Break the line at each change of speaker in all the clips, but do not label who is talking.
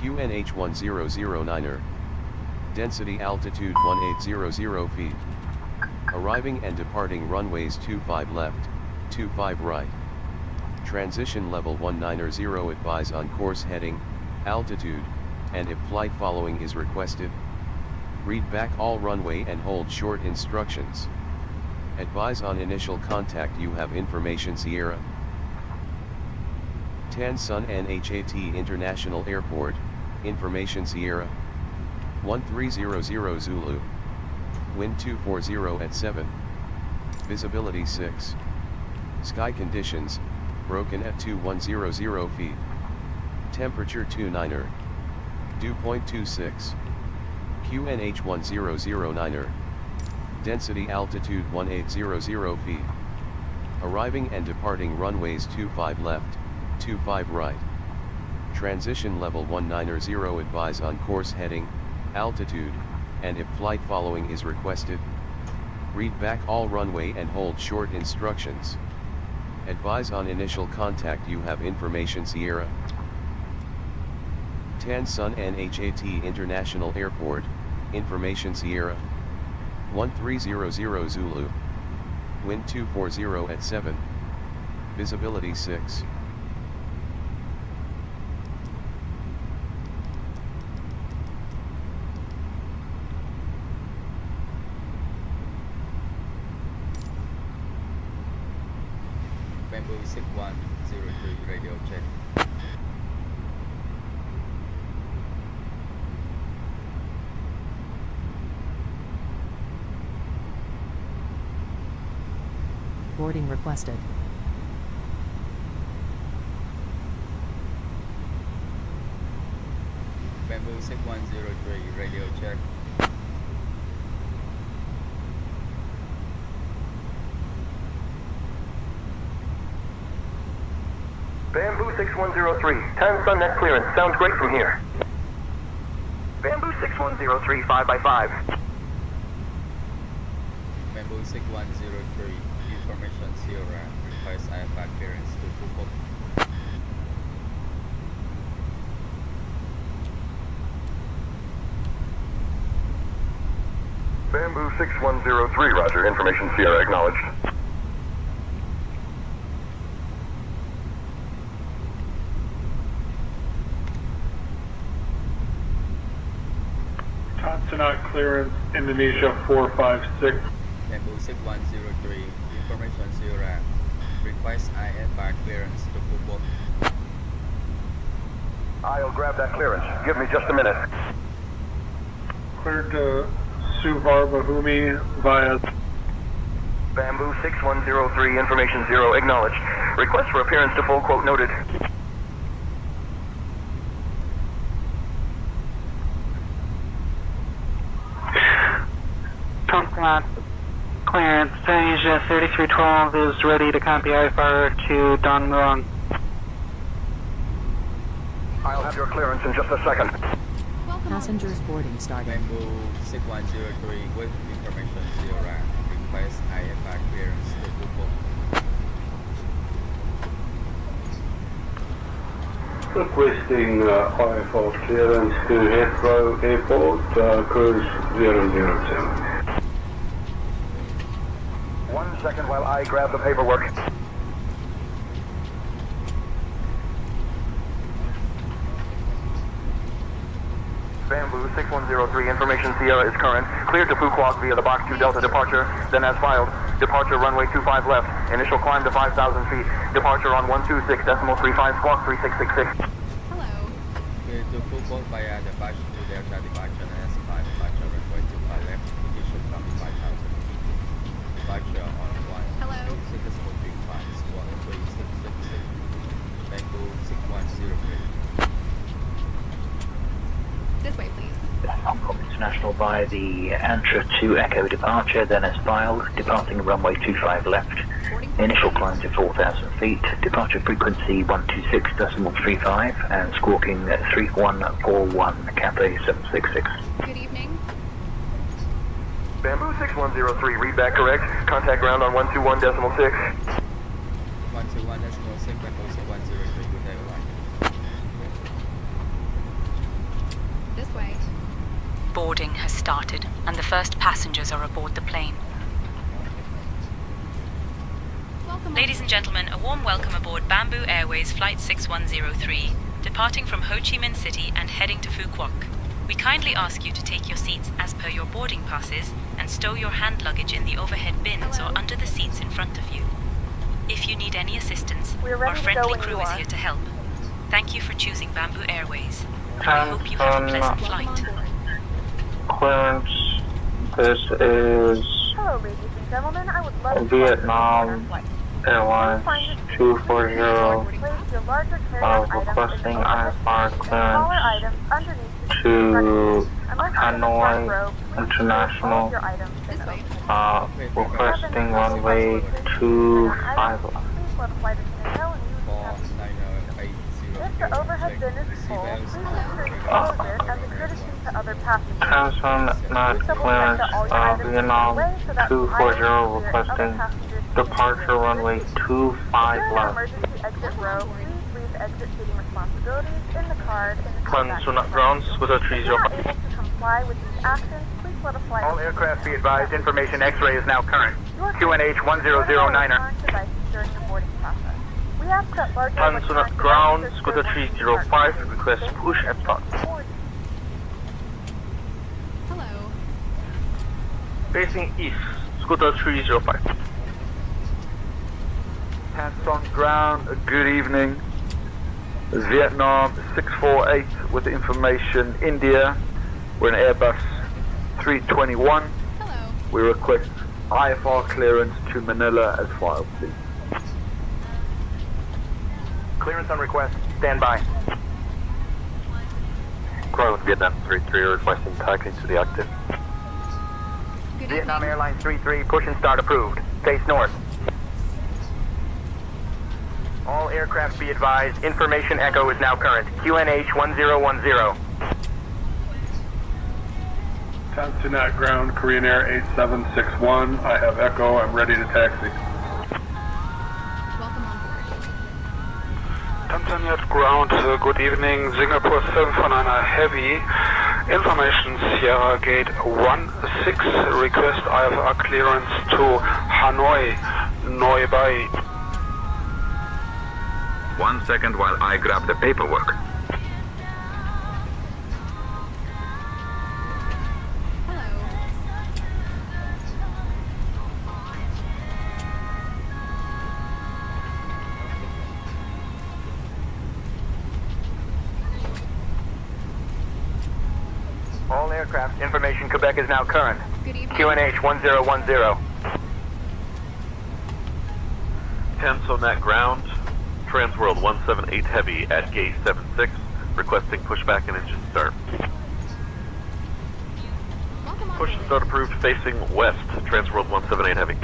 QNH1009er. Density altitude 1800 feet. Arriving and departing runways 25 left, 25 right. Transition level 190, advise on course heading, altitude, and if flight following is requested. Read back all runway and hold short instructions. Advise on initial contact, you have information Sierra. Tan Son Nhat International Airport, information Sierra. 1300 Zulu. Wind 240 at 7. Visibility 6. Sky conditions, broken at 2100 feet. Temperature 29er. Dew point 26. QNH1009er. Density altitude 1800 feet. Arriving and departing runways 25 left, 25 right. Transition level 190, advise on course heading, altitude, and if flight following is requested. Read back all runway and hold short instructions. Advise on initial contact, you have information Sierra. Tan Son Nhat International Airport, information Sierra. 1300 Zulu. Wind 240 at 7. Visibility 6.
Bamboo 6103 radio check.
Boarding requested.
Bamboo 6103 radio check.
Bamboo 6103, Tan Son net clearance, sounds great from here. Bamboo 6103, 5x5.
Bamboo 6103, information Sierra, request IFR clearance to Quoc.
Bamboo 6103, roger, information Sierra acknowledged.
Tansanat clearance, Indonesia 456.
Bamboo 6103, information Sierra, request IFR clearance to Quoc.
I'll grab that clearance. Give me just a minute.
Cleared to Suvarbhumi via
Bamboo 6103, information 0, acknowledged. Request for appearance to full quote noted.
Tansanat clearance, Asia 3312 is ready to copy IFR to Don Muon.
I'll have your clearance in just a second.
Passengers boarding started.
Bamboo 6103 with information Sierra, request IFR clearance to Quoc.
Requesting IFR clearance to Heathrow Airport, cruise 007.
1 second while I grab the paperwork. Bamboo 6103, information Sierra is current. Cleared to Quoc via the Box 2 Delta departure, then as filed. Departure runway 25 left. Initial climb to 5,000 feet. Departure on 126.35 Quoc 3666.
Hello.
Cleared to Quoc via the Box 2 Delta departure, then as filed. Departure runway 25 left. Initial climb to 5,000 feet. Departure on 126.35 Quoc 3666. Bamboo 6103.
This way, please.
Hong Kong International via the Antra 2 Echo departure, then as filed, departing runway 25 left. Initial climb to 4,000 feet, departure frequency 126.35 and squawking at 3141 Cathay 766.
Good evening.
Bamboo 6103, read back correct. Contact ground on 121.6.
121.6, Bamboo 6103, good day,
way.
Boarding has started, and the first passengers are aboard the plane. Ladies and gentlemen, a warm welcome aboard Bamboo Airways Flight 6103, departing from Ho Chi Minh City and heading to Phu Quoc. We kindly ask you to take your seats as per your boarding passes and stow your hand luggage in the overhead bins or under the seats in front of you. If you need any assistance, our friendly crew is here to help. Thank you for choosing Bamboo Airways. We hope you have a pleasant flight.
Clearance, this is
Hello, ladies and gentlemen. I would love to
Vietnam Airlines 240 requesting IFR clearance to Hanoi International, requesting runway 25 left.
If the overhead bin is full, please ensure to close it as a courtesy to other passengers.
Transfer Nhat clearance, Vietnam 240 requesting departure runway 25 left.
Emergency exit row, please leave exit seating responsibilities in the card in the
Transfer Nhat ground, Scooter 305.
If you are able to comply with these actions, please let a flight.
All aircraft be advised, information X-ray is now current. QNH 1009er.
During the boarding process. We ask that large
Transfer Nhat ground, Scooter 305, request push and start.
Hello.
Facing east, Scooter 305.
Hats on ground, good evening. This is Vietnam 648 with information India. We're in Airbus 321.
Hello.
We request IFR clearance to Manila as filed, please.
Clearance on request. Stand by.
Ground Vietnam 33 requesting taxi to the active.
Vietnam Airlines 33, push and start approved. Face north. All aircraft be advised, information echo is now current. QNH 1010.
To Nhat ground, Korean Air 8761. I have echo, I'm ready to taxi.
Welcome on board.
Nhat ground, good evening. Singapore 749 Heavy. Information Sierra Gate 16, request IFR clearance to Hanoi, Noi Bai.
1 second while I grab the paperwork.
All aircraft, information Quebec is now current.
Good evening.
QNH 1010.
Cancel Nhat ground, Transworld 178 Heavy at gate 76, requesting pushback and engine start. Push and start approved facing west, Transworld 178 Heavy.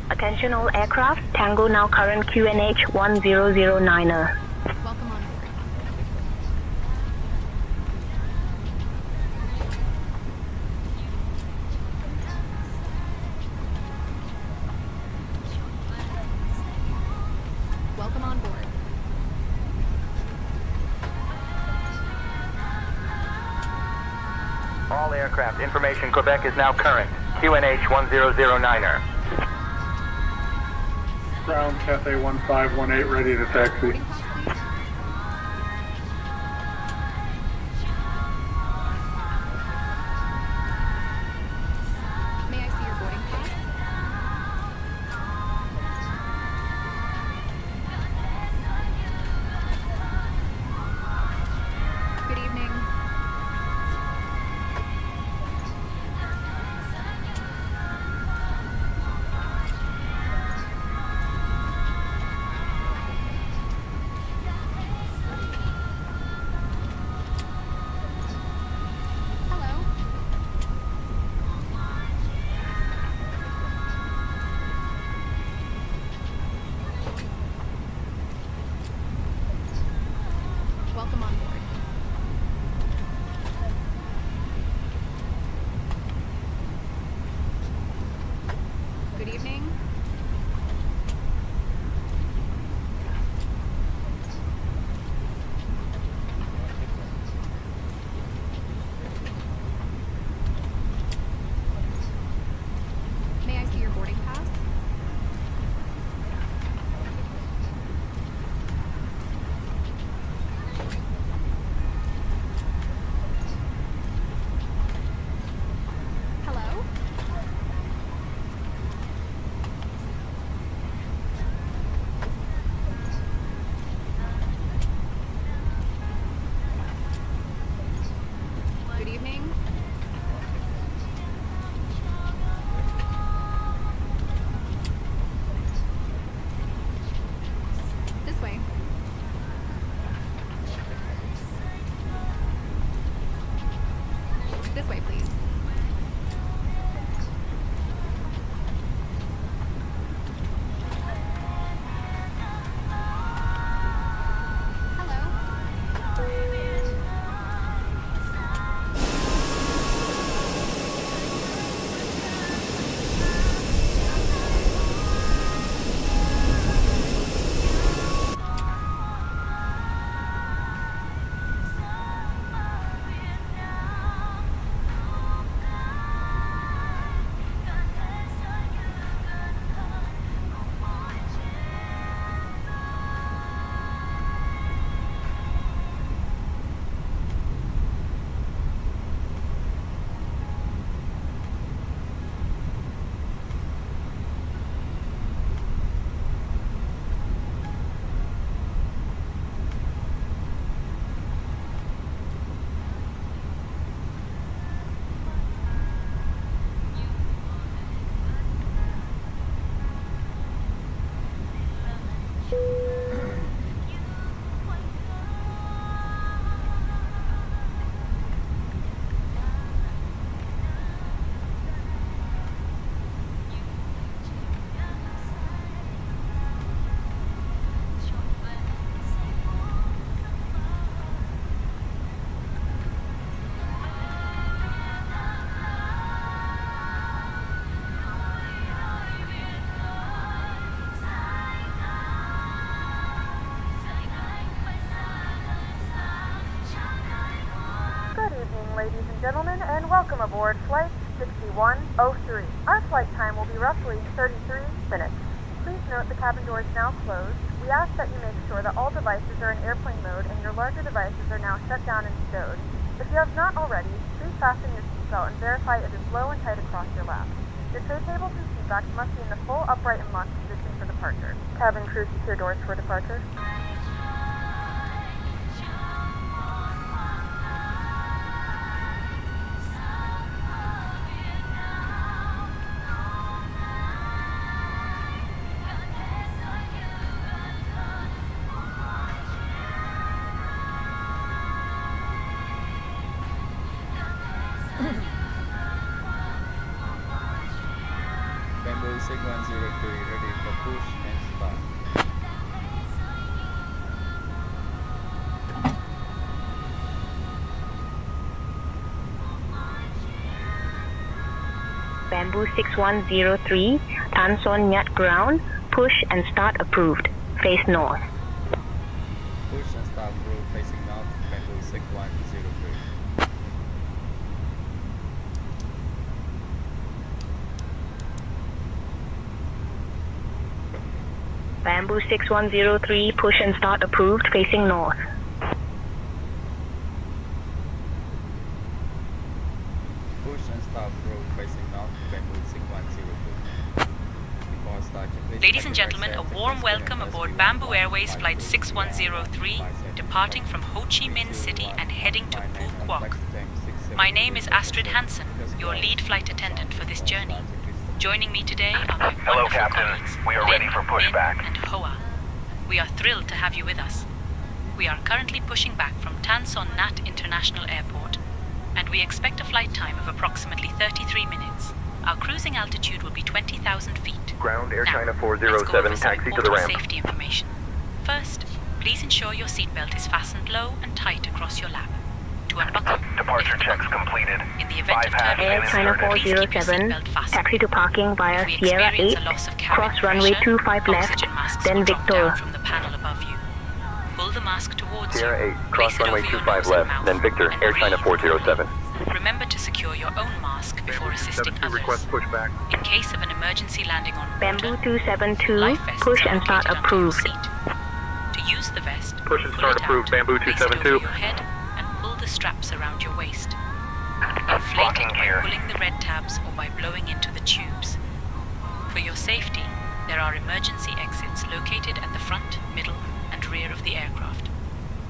Attention all aircraft, Tango now current QNH 1009er.
Welcome on board. Welcome on board.
All aircraft, information Quebec is now current. QNH 1009er.
Ground, Cathay 1518, ready to taxi.
May I see your boarding pass? Good evening.
gentlemen, and welcome aboard Flight 6103. Our flight time will be roughly 33 minutes. Please note the cabin door is now closed. We ask that you make sure that all devices are in airplane mode and your larger devices are now shut down and stowed. If you have not already, please fasten your seatbelt and verify it is low and tight across your lap. Your tray tables and seat backs must be in the full upright and locked position for departure. Cabin crew, secure doors for departure.
Bamboo 6103 ready for push and start.
Bamboo 6103, Tanson Nhat ground, push and start approved. Face north.
Push and start through facing north, Bamboo 6103.
Bamboo 6103, push and start approved, facing north.
Push and start through facing north, Bamboo 6102. Before starting, please
Ladies and
check your
gentlemen, a
right
warm
side
welcome
as
aboard
we
Bamboo
welcome
Airways
flight
Flight
6103,
6103, departing from Ho Chi Minh City and heading to Quoc. My name is Astrid Hansen, your lead flight attendant for this journey. Joining me today are my
Hello,
wonderful
Captain.
colleagues,
We are
Lin,
ready for pushback.
Min, and Hoa. We are thrilled to have you with us. We are currently pushing back from Tan Son Nhat International Airport, and we expect a flight time of approximately 33 minutes. Our cruising altitude will be 20,000 feet.
Ground Air
Now,
China
let's go
407,
over some
taxi to the
important
ramp.
safety information. First, please ensure your seatbelt is fastened low and tight across your lap. To unbuckle,
Departure
lift the
checks
buckle.
completed.
In the event of
Air
turbulence,
China
please keep your
407,
seatbelt fastened.
taxi to parking via
If we
Sierra
experience
8,
a loss of cabin
cross runway
pressure,
25 left,
oxygen masks
then
will drop
Victor.
down from the panel above you. Pull the mask towards
Sierra
you.
8, cross
place it
runway
over your
25
nose and
left,
mouth,
then Victor,
and
Air China
breathe.
407.
Remember to secure your own mask before assisting others.
Request pushback.
In case of an emergency landing on water,
Bamboo 272,
life vests
push
are
and start
located under your
approved.
seat. To use the vest,
Push and
pull
start
it
approved,
out,
Bamboo
place it over
272.
your head, and pull the straps around your waist. Inflate
Locking
it by
gear.
pulling the red tabs or by blowing into the tubes. For your safety, there are emergency exits located at the front, middle, and rear of the aircraft.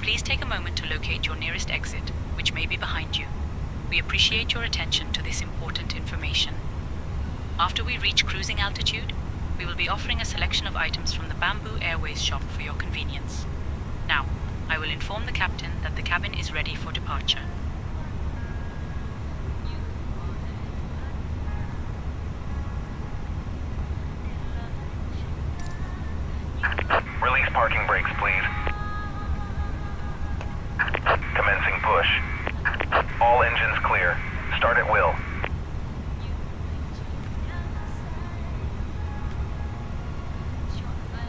Please take a moment to locate your nearest exit, which may be behind you. We appreciate your attention to this important information. After we reach cruising altitude, we will be offering a selection of items from the Bamboo Airways shop for your convenience. Now, I will inform the captain that the cabin is ready for departure.
Release parking brakes, please. Commencing push. All engines clear. Start at will.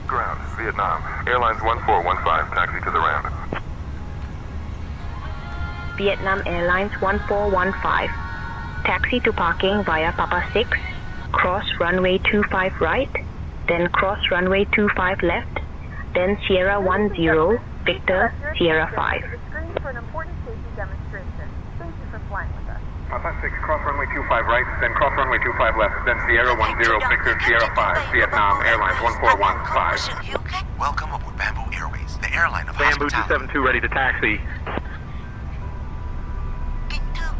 Ground, Vietnam. Airlines 1415, taxi to the ramp.
Vietnam Airlines 1415, taxi to parking via Papa 6, cross runway 25 right, then cross runway 25 left, then Sierra 10, Victor, Sierra 5.
The screen for an important safety demonstration. Thank you for flying with us.
Papa 6, cross runway 25 right, then cross runway 25 left, then Sierra 10, Victor, Sierra 5, Vietnam Airlines 1415.
Welcome aboard Bamboo Airways, the airline of
Bamboo
hospitality.
272 ready to taxi.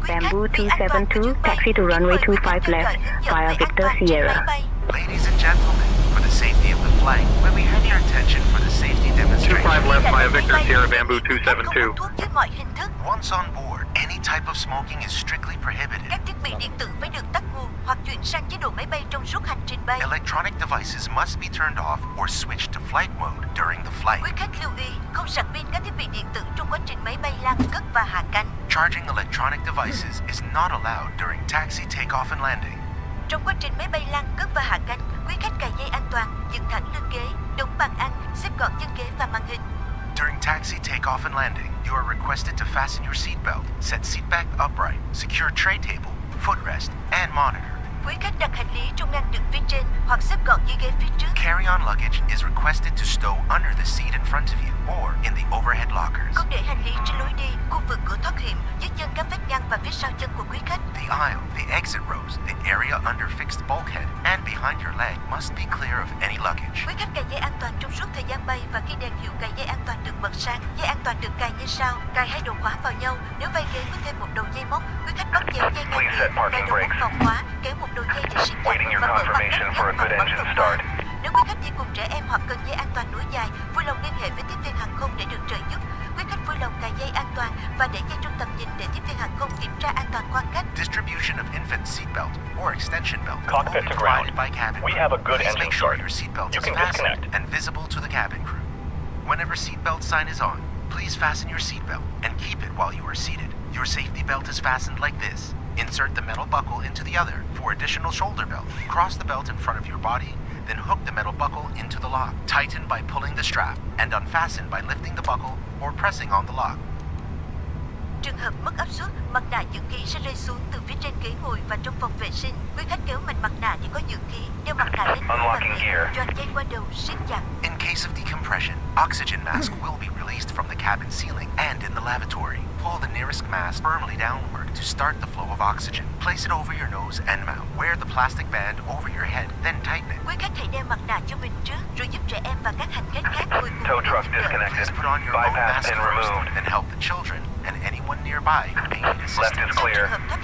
Bamboo 272, taxi to runway 25 left via Victor, Sierra.
Ladies and gentlemen, for the safety of the flight, may we have your attention for the safety demonstration.
25 left via Victor, Sierra Bamboo 272.
Once on board, any type of smoking is strictly prohibited.
Các thiết bị điện tử phải được tắt nguồn hoặc chuyển sang chế độ máy bay trong suốt hành trình bay.
Electronic devices must be turned off or switched to flight mode during the flight.
Quý khách lưu ý, không sạc pin các thiết bị điện tử trong quá trình máy bay lan cất và hạ cánh.
Charging electronic devices is not allowed during taxi takeoff and landing.
Trong quá trình máy bay lan cất và hạ cánh, quý khách cài dây an toàn, dựng thẳng lưng ghế, đóng bàn ăn, xếp gọn chân ghế và màn hình.
During taxi takeoff and landing, you are requested to fasten your seatbelt, set seatback upright, secure tray table, footrest, and monitor.
Quý khách đặt hành lý trong ngăn đựng phía trên hoặc xếp gọn dưới ghế phía trước.
Carry-on luggage is requested to stow under the seat in front of you or in the overhead lockers.
Không để hành lý trên lối đi, khu vực cửa thoát hiểm, dưới chân các vách ngăn và phía sau chân của quý khách.
The aisle, the exit rows, the area under fixed bulkhead, and behind your leg must be clear of any luggage.
Quý khách cài dây an toàn trong suốt thời gian bay và khi đèn hiệu cài dây an toàn được bật sáng. Dây an toàn được cài như sau: cài hai đầu khóa vào nhau. Nếu vai ghế có thêm một đầu dây móc, quý khách bắt chéo dây ngang điện, cài đầu móc vào khóa, kéo một đầu dây để siết chặt và mở bằng cách nhấc hoặc bắt đầu khóa. Nếu quý khách đi cùng trẻ em hoặc cần dây an toàn nối dài, vui lòng liên hệ với tiếp viên hàng không để được trợ giúp. Quý khách vui lòng cài dây an toàn và để dây trong tầm nhìn để tiếp viên hàng không kiểm tra an toàn khoang khách.
Distribution of infant seatbelt or extension belt
Cockpit
will be
to ground.
provided by cabin
We
crew.
have a good
Please
engine
make sure
start.
your seatbelt
You
is
can
fastened
disconnect.
and visible to the cabin crew. Whenever seatbelt sign is on, please fasten your seatbelt and keep it while you are seated. Your safety belt is fastened like this. Insert the metal buckle into the other for additional shoulder belt. Cross the belt in front of your body, then hook the metal buckle into the lock. Tighten by pulling the strap and unfasten by lifting the buckle or pressing on the lock.
Trường hợp mất áp suất, mặt nạ dưỡng khí sẽ rơi xuống từ phía trên ghế ngồi và trong phòng vệ sinh. Quý khách kéo mạnh mặt nạ để có dưỡng khí, đeo mặt nạ lên mũi và miệng, choàng dây qua đầu, siết chặt.
In case of decompression, oxygen mask will be released from the cabin ceiling and in the lavatory. Pull the nearest mask firmly downward to start the flow of oxygen. Place it over your nose and mouth. Wear the plastic band over your head, then tighten it.
Quý khách hãy đeo mặt nạ cho mình trước, rồi giúp trẻ em và các hành khách khác ngồi cùng
Tow
để
truck
giúp đỡ.
disconnected.
Please put on your own
Bypass
mask
pin
first,
removed.
then help the children and anyone nearby who may need
Left
assistance.
is clear.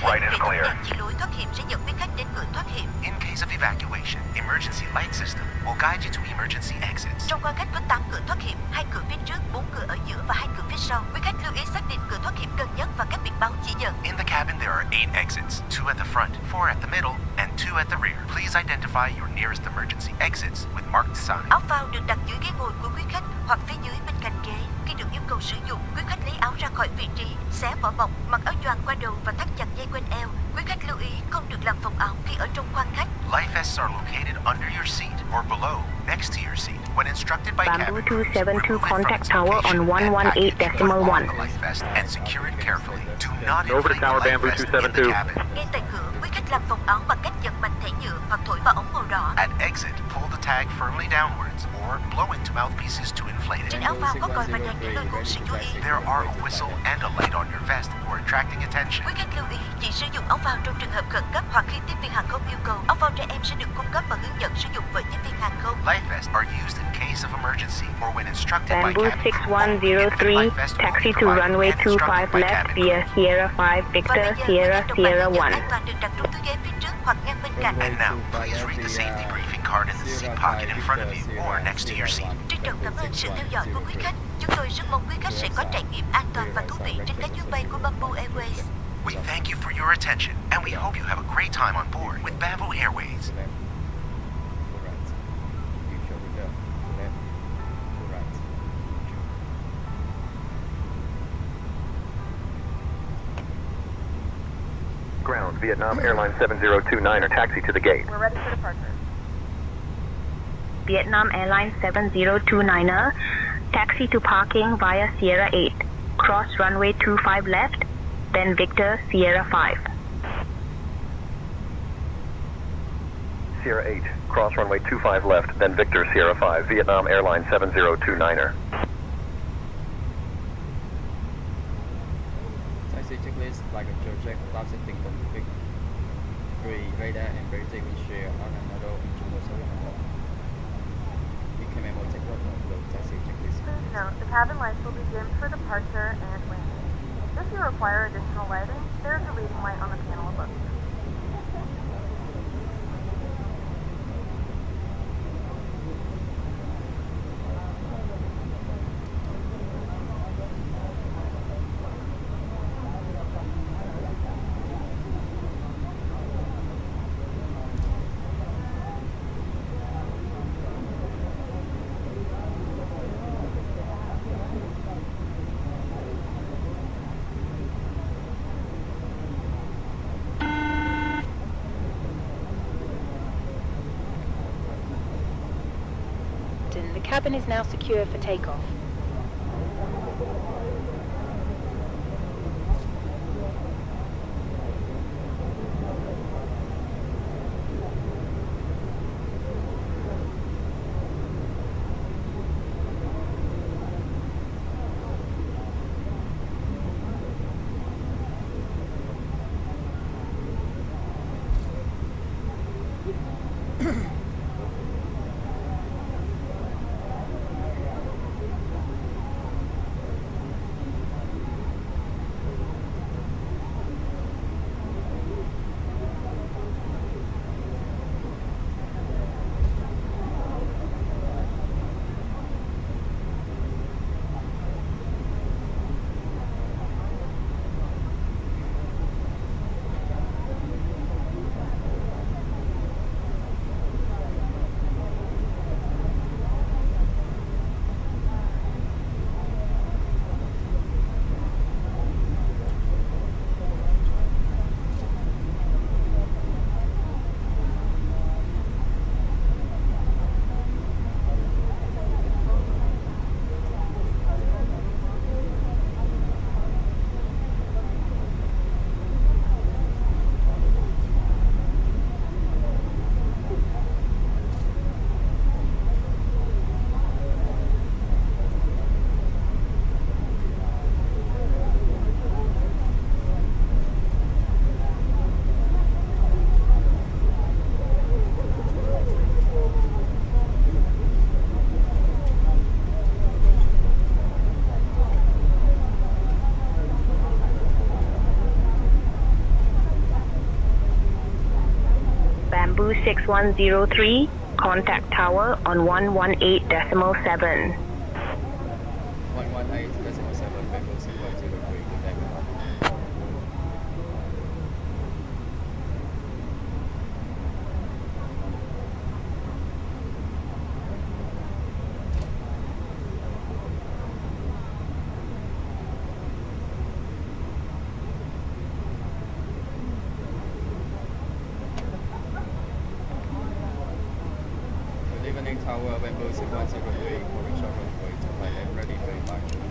Right is clear.
Chỉ lối thoát hiểm sẽ dẫn quý khách đến cửa thoát hiểm.
In case of evacuation, emergency light system will guide you to emergency exits.
Trong khoang khách có 8 cửa thoát hiểm, 2 cửa phía trước, 4 cửa ở giữa và 2 cửa phía sau. Quý khách lưu ý xác định cửa thoát hiểm gần nhất và các biển báo chỉ dẫn.
In the cabin there are 8 exits, 2 at the front, 4 at the middle, and 2 at the rear. Please identify your nearest emergency exits with marked signs.
Áo phao được đặt dưới ghế ngồi của quý khách hoặc phía dưới bên cạnh ghế. Khi được yêu cầu sử dụng, quý khách lấy áo ra khỏi vị trí, xé vỏ bọc, mặc áo choàng qua đầu và thắt chặt dây quanh eo. Quý khách lưu ý không được làm phồng áo khi ở trong khoang khách.
Life vests are located under your seat or below, next to your seat. When instructed by
Bamboo
cabin crews,
272
remove it from
contact
its
tower
location
on
and package
118.1.
the life vest and secure it carefully. Do not
Over to
inflate the
tower,
life
Bamboo
vest in the
272.
cabin.
Ngay tại cửa, quý khách làm phồng áo bằng cách giật mạnh thẻ nhựa hoặc thổi vào ống màu đỏ.
At exit, pull the tag firmly downwards or blow into mouthpieces to inflate
Trên
it.
áo phao có còi và đèn để lôi cuốn sự chú ý.
There are a whistle and a light on your vest for attracting attention.
Quý khách lưu ý chỉ sử dụng áo phao trong trường hợp khẩn cấp hoặc khi tiếp viên hàng không yêu cầu. Áo phao trẻ em sẽ được cung cấp và hướng dẫn sử dụng bởi tiếp viên hàng không.
Life vests are used in case of emergency or when instructed by
Bamboo
cabin crew.
6103,
Infant life vest will
taxi
be
to
provided
runway
and instructed
25
by
left
cabin
via
crew.
Sierra 5
Và
Victor
bây giờ,
Sierra
quý khách
Sierra
đồng
1.
an toàn được đặt trong túi ghế phía trước hoặc ngăn bên cạnh.
And now, please read the safety briefing card in the seat pocket in front of you or next to your seat.
Trân trọng cảm ơn sự theo dõi của quý khách. Chúng tôi rất mong quý khách sẽ có trải nghiệm an toàn và thú vị trên các chuyến bay của Bamboo Airways.
We thank you for your attention, and we hope you have a great time on board with Bamboo Airways.
Ground, Vietnam Airlines 7029 or taxi to the gate.
We're ready for departure.
Vietnam Airlines 7029er, taxi to parking via Sierra 8. Cross runway 25 left, then Victor Sierra 5.
Sierra 8, cross runway 25 left, then Victor Sierra 5, Vietnam Airlines 7029er.
Taxi checklist, flight control check, flight setting config, 3 radar and braking windshield on another engine mode 7. We can memo take one of the taxi checklist.
Please note, the cabin lights will be dimmed for departure and landing. If you require additional lighting, there's a reading light on the panel above you.
The cabin is now secure for takeoff.
Bamboo 6103, contact tower on 118.7.
118.7, Bamboo 6103, good day. Good evening, tower, Bamboo 6103, moving short runway to Thailand, ready for departure.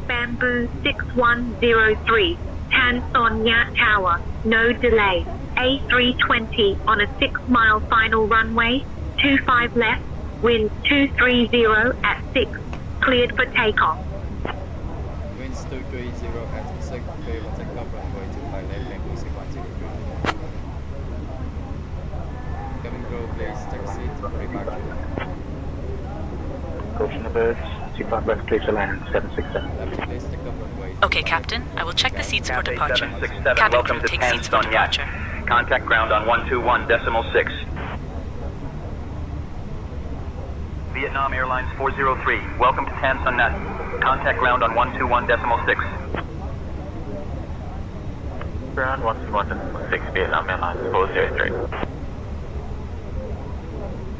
Bamboo 6103, hands on Nhat Tower, no delay. A320 on a 6-mile final runway, 25 left, wind 230 at 6, cleared for takeoff.
Winds 230 at 6, clear for takeoff runway to Thailand, Bamboo 6103. Cabin crew, please taxi to departure.
Caution the birds, 25 left, clear to land, 767.
Please take off runway.
Okay, Captain. I will check the seats for departure.
767,
Cabin
welcome
crew,
to
take seats for
Tanzania.
departure.
Contact ground on 121.6. Vietnam Airlines 403, welcome to Tanzania. Contact ground on 121.6.
Ground 121.6, Vietnam Airlines 403.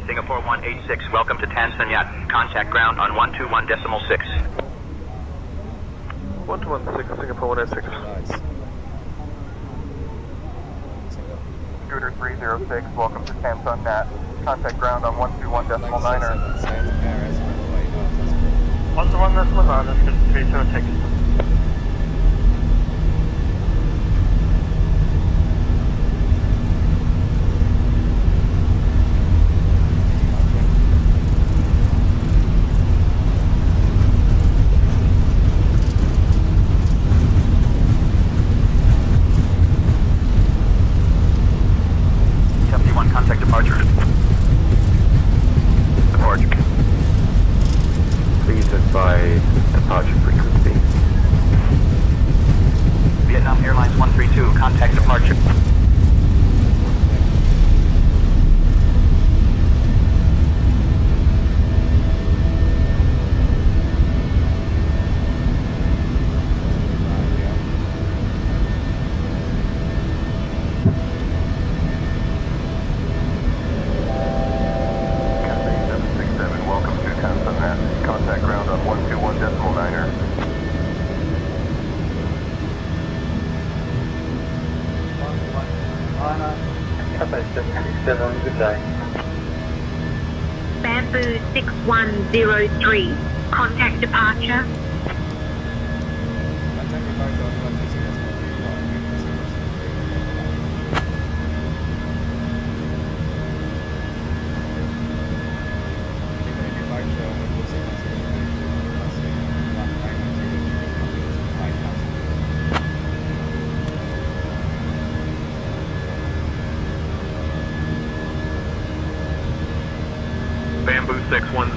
Singapore 186, welcome to Tanzania. Contact ground on 121.6.
121.6, Singapore 186.
Scooter 306, welcome to Samsung Nhat. Contact ground on 121.9er.
121.9er, 306.
Contact departure. Departure.
Please advise departure frequency.
Vietnam Airlines 132, contact departure.
Bamboo 6103, contact departure.
Contact departure on 126.3. Departure on 126.3.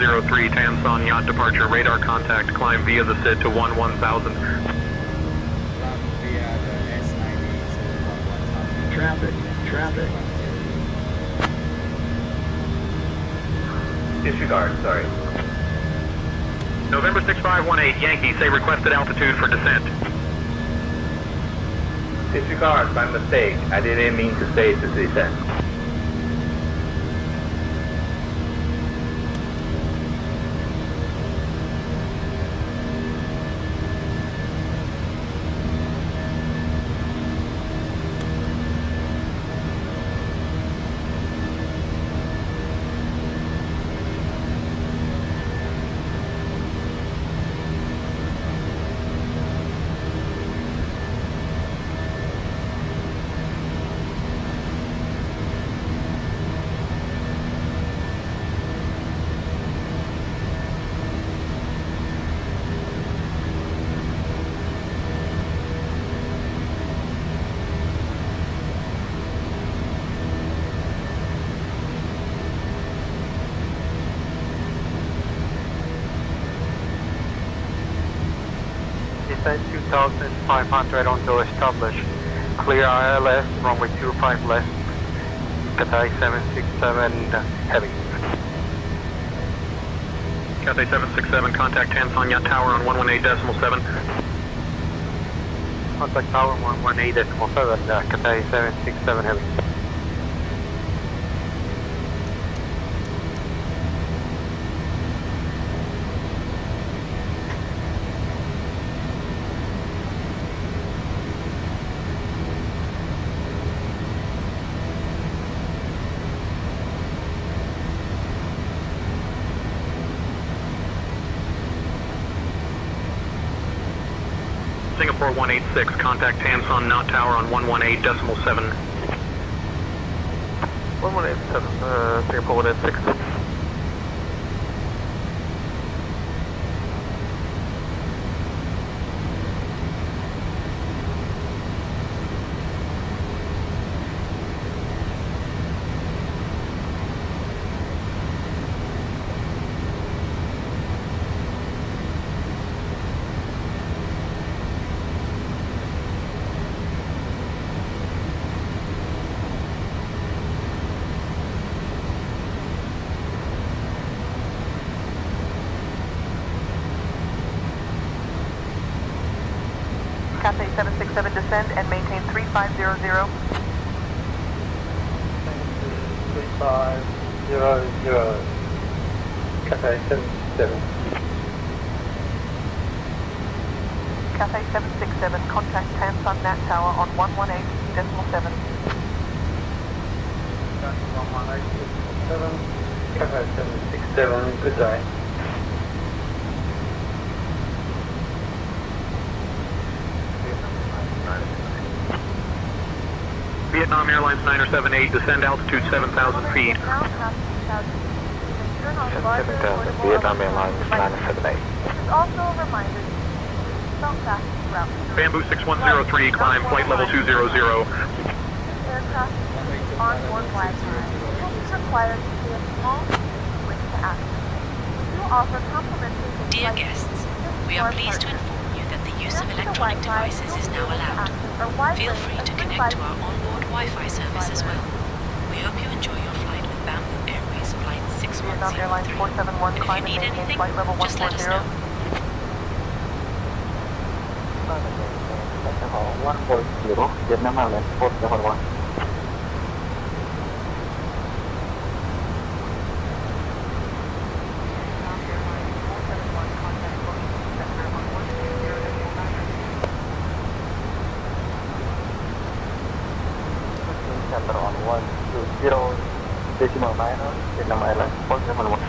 6103, Tanson Yacht departure, radar contact, climb via the SID to 1000.
Via the S90
Traffic.
Disregard, sorry.
November 6518, Yankee, say requested altitude for descent.
Disregard, my mistake. I didn't mean to say to descent.
Descent 2,500 onto establish. Clear ILS, runway 25 left. Cathay 767 heavy.
Cathay 767, contact Tanson Yacht Tower on 118.7.
Contact tower 118.7, Cathay 767 heavy.
Singapore 186, contact Tanson Yacht Tower on 118.7.
1187, Singapore 186.
Cathay 767 descend and maintain 3500.
3500, Cathay 767.
Cathay 767, contact Tanson Nhat Tower on 118.7.
118.7, Cathay 767, good day.
Vietnam Airlines 978, descend altitude 7,000 feet.
7,000, Vietnam Airlines 978.
This is also a reminder to don't fast throughout.
Bamboo 6103, climb flight level 200.
Aircraft on board Wi-Fi. It is required to be a small switch to access. We will offer complimentary.
Dear guests, we are pleased to inform you that the use of electronic devices is now allowed. Feel free to connect to our onboard Wi-Fi service as well. We hope you enjoy your flight with Bamboo Airways Flight
Vietnam Airlines 471,
And if you
climb
need
and maintain
anything,
flight level
just let us
140.
know.
140, Vietnam Airlines 471. Center on 120 decimal minus Vietnam Airlines 471.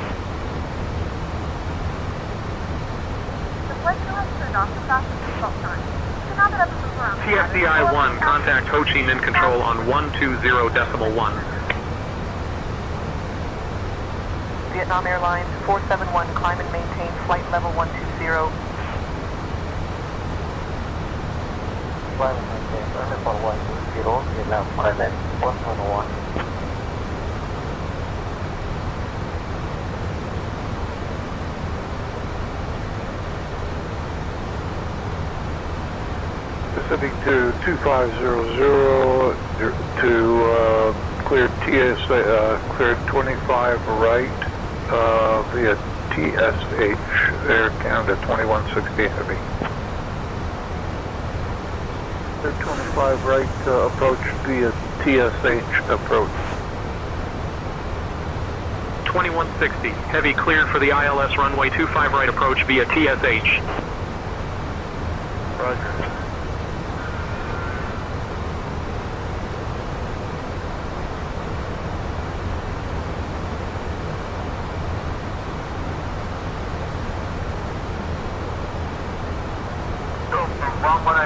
The flight crew has turned off the fastest default time. So now that everyone's around,
TFCI 1, contact Ho Chi Minh Control on 120.1.
Vietnam Airlines 471, climb and maintain flight level 120.
Climb and maintain flight level 120, Vietnam Airlines 471.
Pacific to 2500 to clear clear 25 right via TSH, air Canada 2160 heavy. Clear 25 right approach via TSH approach.
2160, heavy cleared for the ILS runway 25 right approach via TSH.
Roger.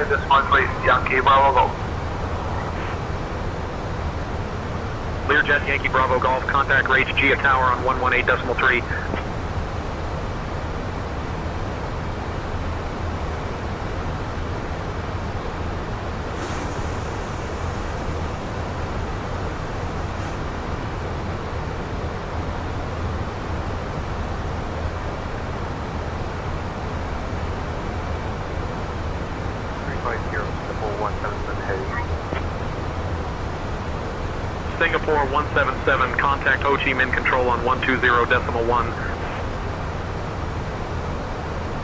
This one, please. Yankee Bravo Golf.
Learjet Yankee Bravo Golf, contact range Gia Tower on 118.3. Singapore 177, contact Ho Chi Minh Control on 120.1.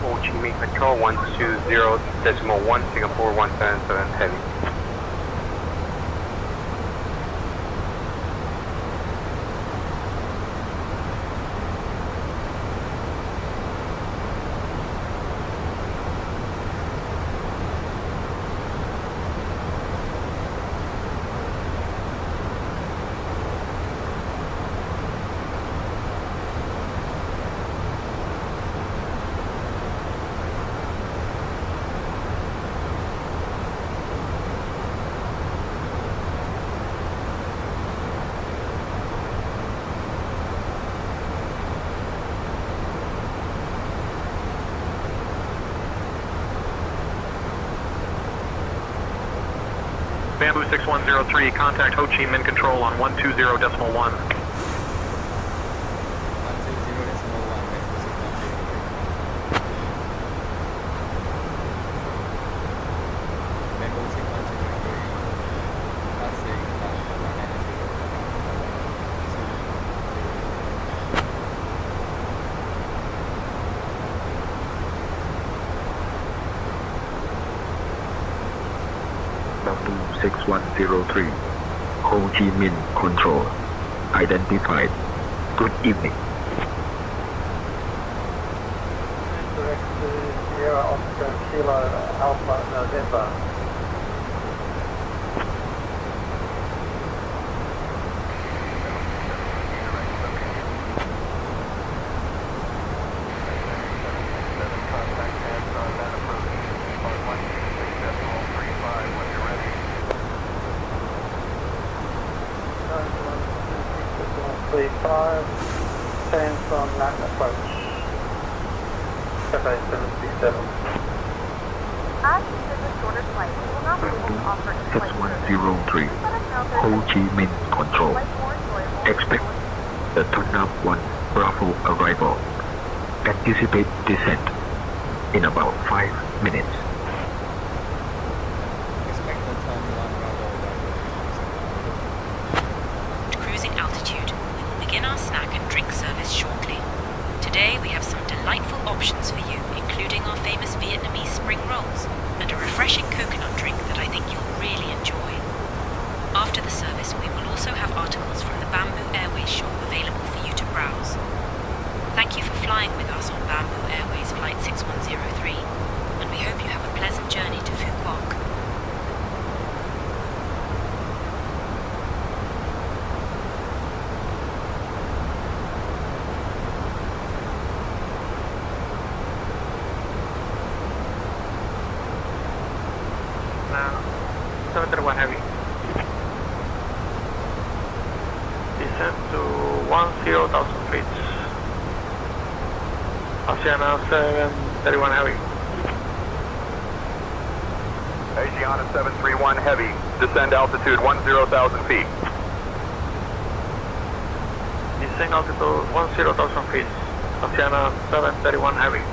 Ho Chi Minh Control 120.1, Singapore 177 heavy.
Bamboo 6103, contact Ho Chi Minh Control on 120.1.
Bamboo 6103, Ho Chi Minh Control, identified. Good evening.
Direct to Sierra Oscar Kilo Alpha November. Stands on Nhat approach. Cafe 737.
As you did the shorter flight, we will not be able to offer in-flight service.
6103, Ho Chi Minh Control. Expect the turn-up 1 Bravo arrival. Anticipate descent in about 5 minutes.
Cruising altitude. We will begin our snack and drink service shortly. Today we have some delightful options for you, including our famous Vietnamese spring rolls and a refreshing coconut drink that I think you'll really enjoy. After the service, we will also have articles from the Bamboo Airways shop available for you to browse. Thank you for flying with us on Bamboo Airways Flight 6103, and we hope you have a pleasant journey to Phu Quoc.
Now, 731 heavy. Descend to 10,000 feet. Oceana 731 heavy.
Asiana 731 heavy, descend altitude 10,000 feet.
Descend altitude 10,000 feet. Oceana 731 heavy.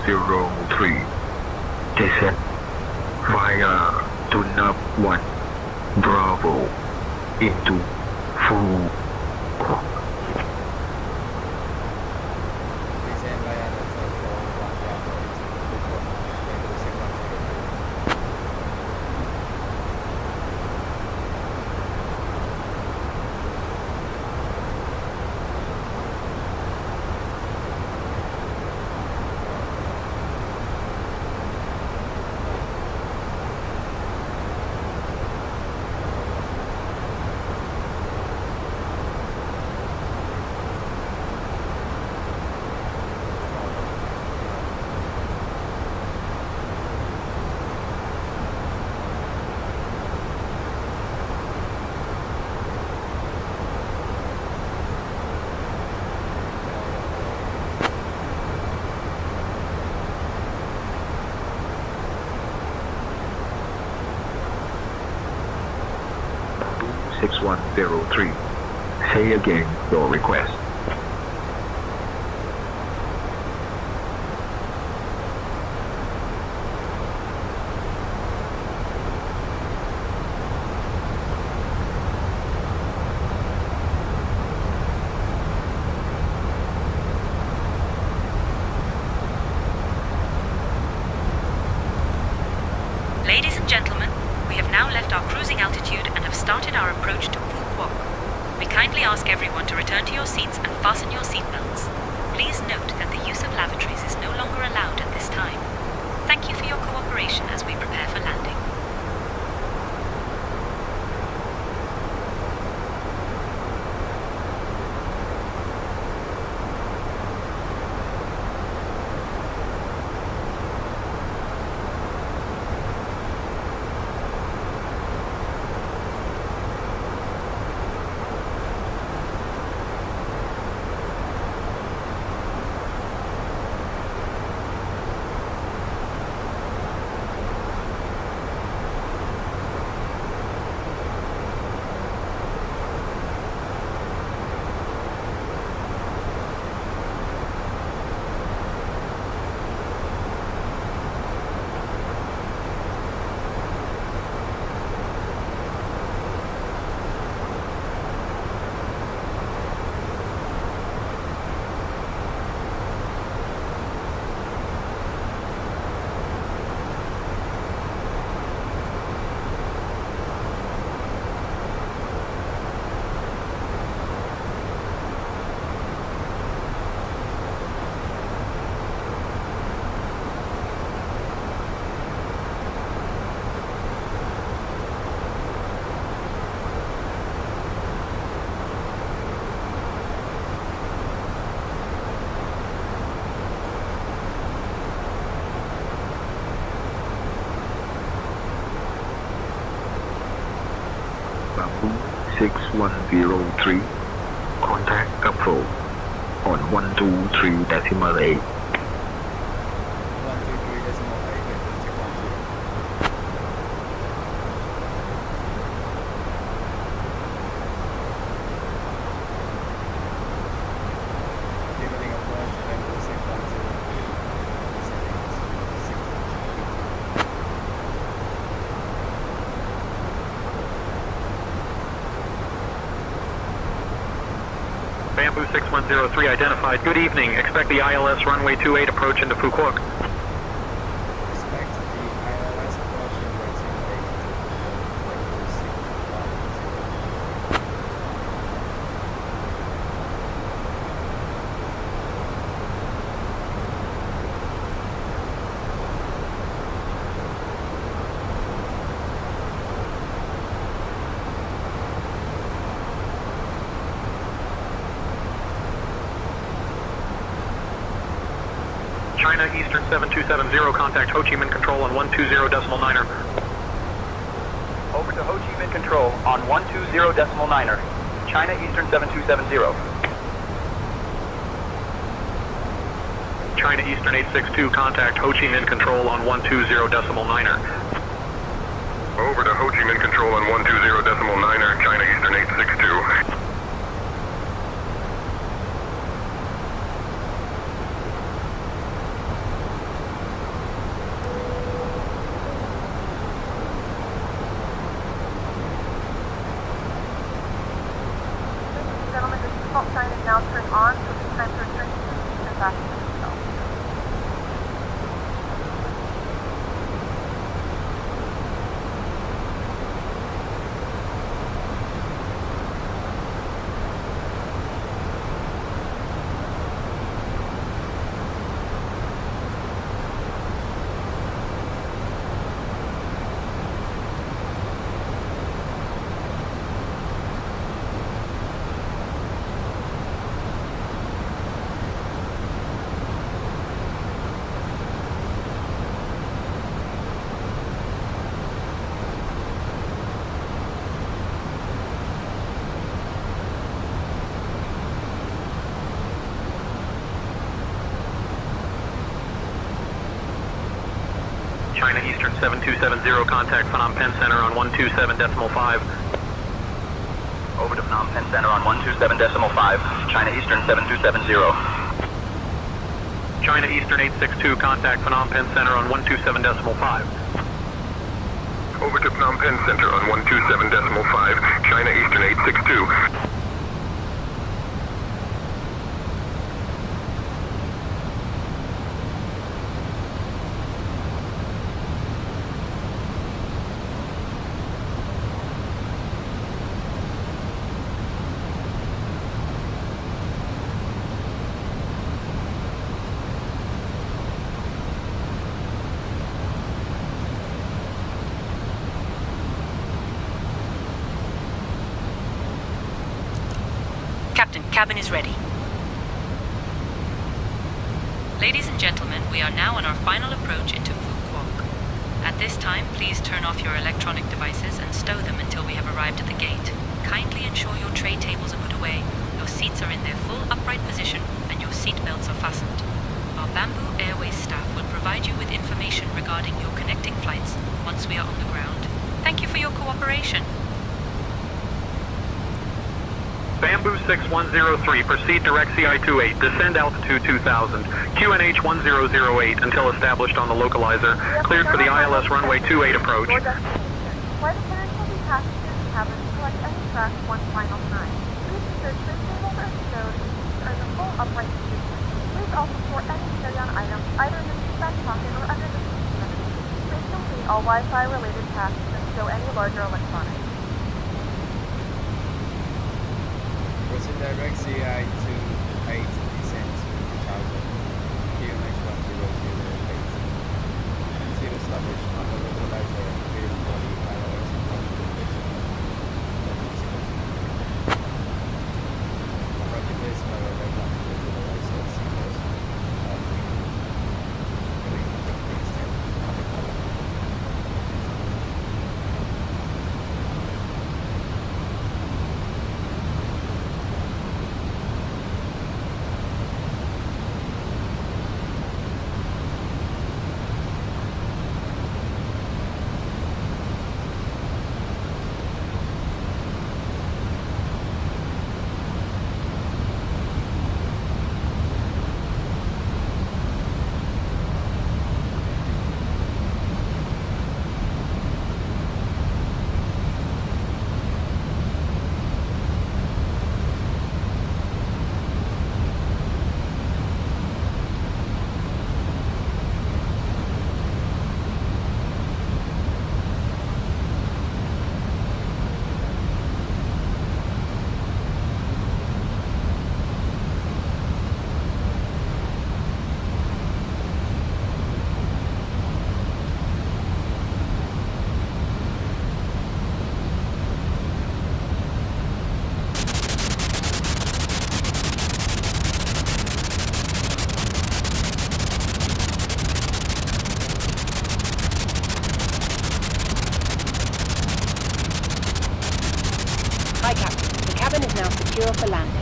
6103. Descent via Tunap 1 Bravo into full Quoc.
Descend via the third floor, 1 Bravo into full Quoc. Bamboo 6103.
Bamboo 6103. Say again your request.
Ladies and gentlemen, we have now left our cruising altitude and have started our approach to Quoc. We kindly ask everyone to return to your seats and fasten your seatbelts. Please note that the use of lavatories is no longer allowed at this time. Thank you for your cooperation as we prepare for landing.
Bamboo 6103. Contact approach on 123.8.
6103 identified. Good evening. Expect the ILS runway 28 approach into Quoc. China Eastern 7270, contact Ho Chi Minh Control on 120.9er.
Over to Ho Chi Minh Control on 120.9er. China Eastern 7270.
China Eastern 862, contact Ho Chi Minh Control on 120.9er.
Over to Ho Chi Minh Control on 120.9er, China Eastern 862.
China Eastern 7270, contact Phnom Penh Center on 127.5.
Over to Phnom Penh Center on 127.5, China Eastern 7270.
China Eastern 862, contact Phnom Penh Center on 127.5.
Over to Phnom Penh Center on 127.5, China Eastern 862.
Captain, cabin is ready. Ladies and gentlemen, we are now on our final approach into Quoc. At this time, please turn off your electronic devices and stow them until we have arrived at the gate. Kindly ensure your tray tables are put away, your seats are in their full upright position, and your seat belts are fastened. Our Bamboo Airways staff will provide you with information regarding your connecting flights once we are on the ground. Thank you for your cooperation.
Bamboo 6103, proceed direct CI-28, descend altitude 2000, QNH 1008 until established on the localizer, cleared for the ILS runway 28 approach.
Flight attendants will be passengers and cabins to collect any trash one final time. Please ensure tray tables are stowed and seats are in the full upright position. Please also store any carry-on items either in the seat back pocket or under the seat cavity. Please complete all Wi-Fi related tasks and stow any larger electronics.
Proceed direct CI to 8 descent to 2000, QNH 1008. Until established on the localizer, cleared for the ILS configuration. Appropriate place for the red line to localizer signals.
Hi, Captain. The cabin is now secure for landing.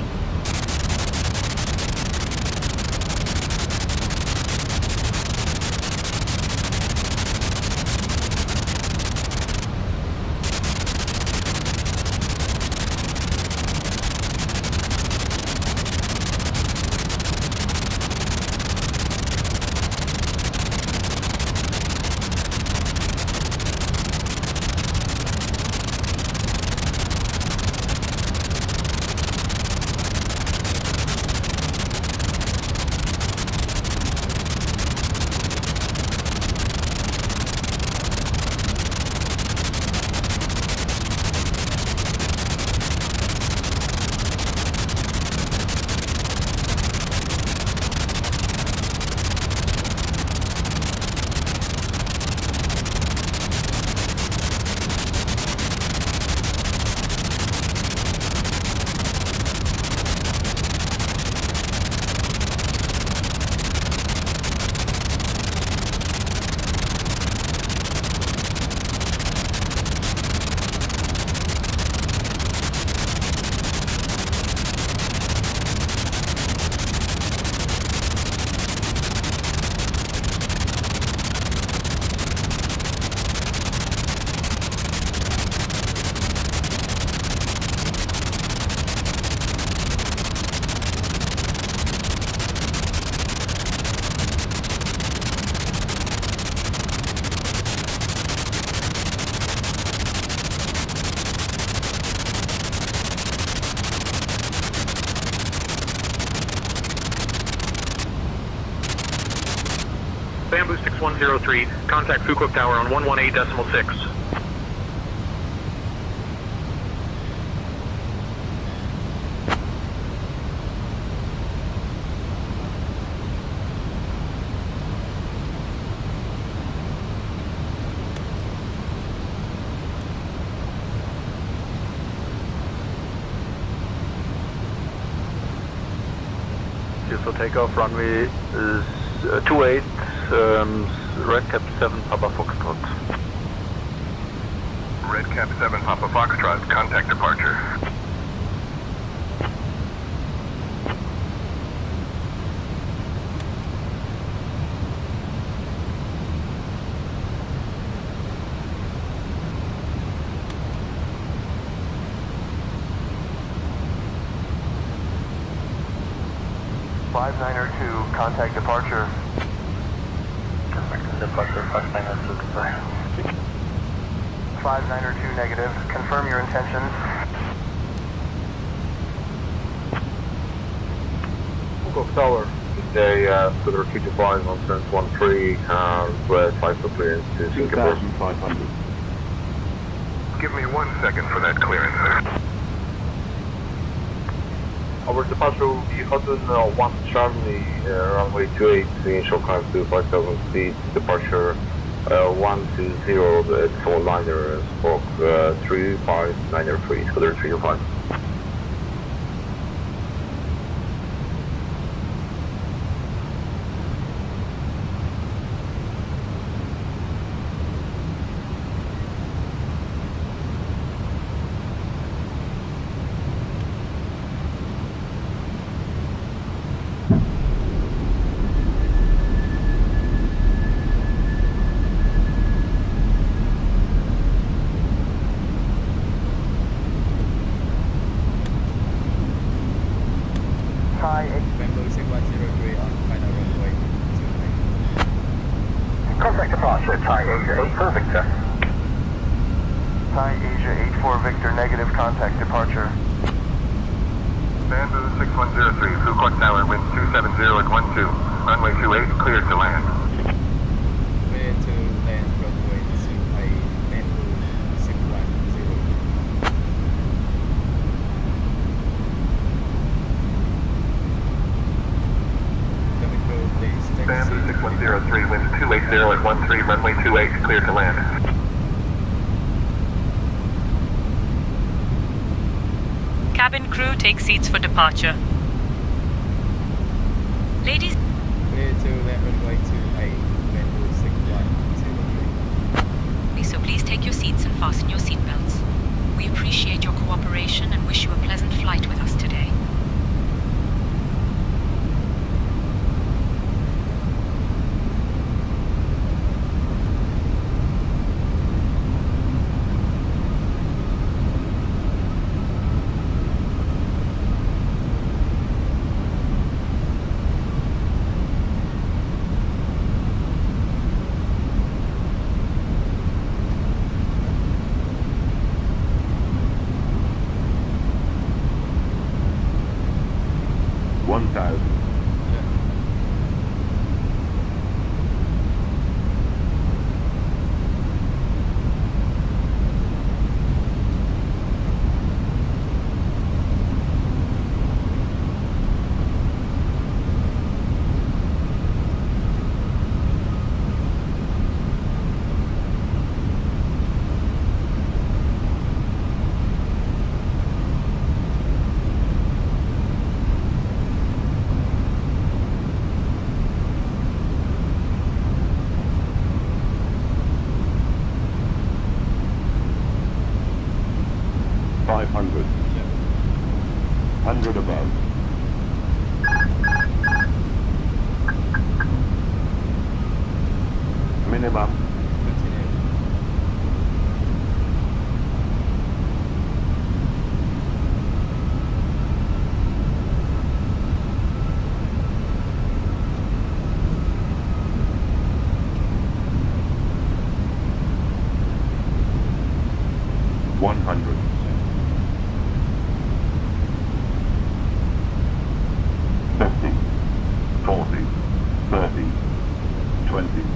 QNH103, contact Quoc Tower on 118.6.
So takeoff runway is 28, Red Cap 7 Papa Foxtrot.
Red Cap 7 Papa Foxtrot, contact departure.
Contact departure.
Departure 5902, goodbye.
5902 negative. Confirm your intentions.
Quoc Tower. Today, to the retreat advise on turns 13, red 5 for clearance to Singapore.
2,500. Give me 1 second for that clearance.
Our departure will be Hudson 1 Charlie, runway 28, initial climb to 5,000 feet, departure 120 at 49er, Spock 3593, Squadron 305.
Bamboo 6103 on final runway 28.
Contact departure, Thai Asia 84 Victor.
Thai Asia 84 Victor, negative. Contact departure.
Bamboo 6103, Quoc Tower, wind 270 at 12. Runway 28, cleared to land.
Clear to land runway 28, Bamboo 6103.
Bamboo 6103, wind 280 at 13, runway 28, cleared to land.
Cabin crew, take seats for departure. Ladies.
Clear to land runway 28, Bamboo 6103.
So please take your seats and fasten your seatbelts. We appreciate your cooperation and wish you a pleasant flight with us today.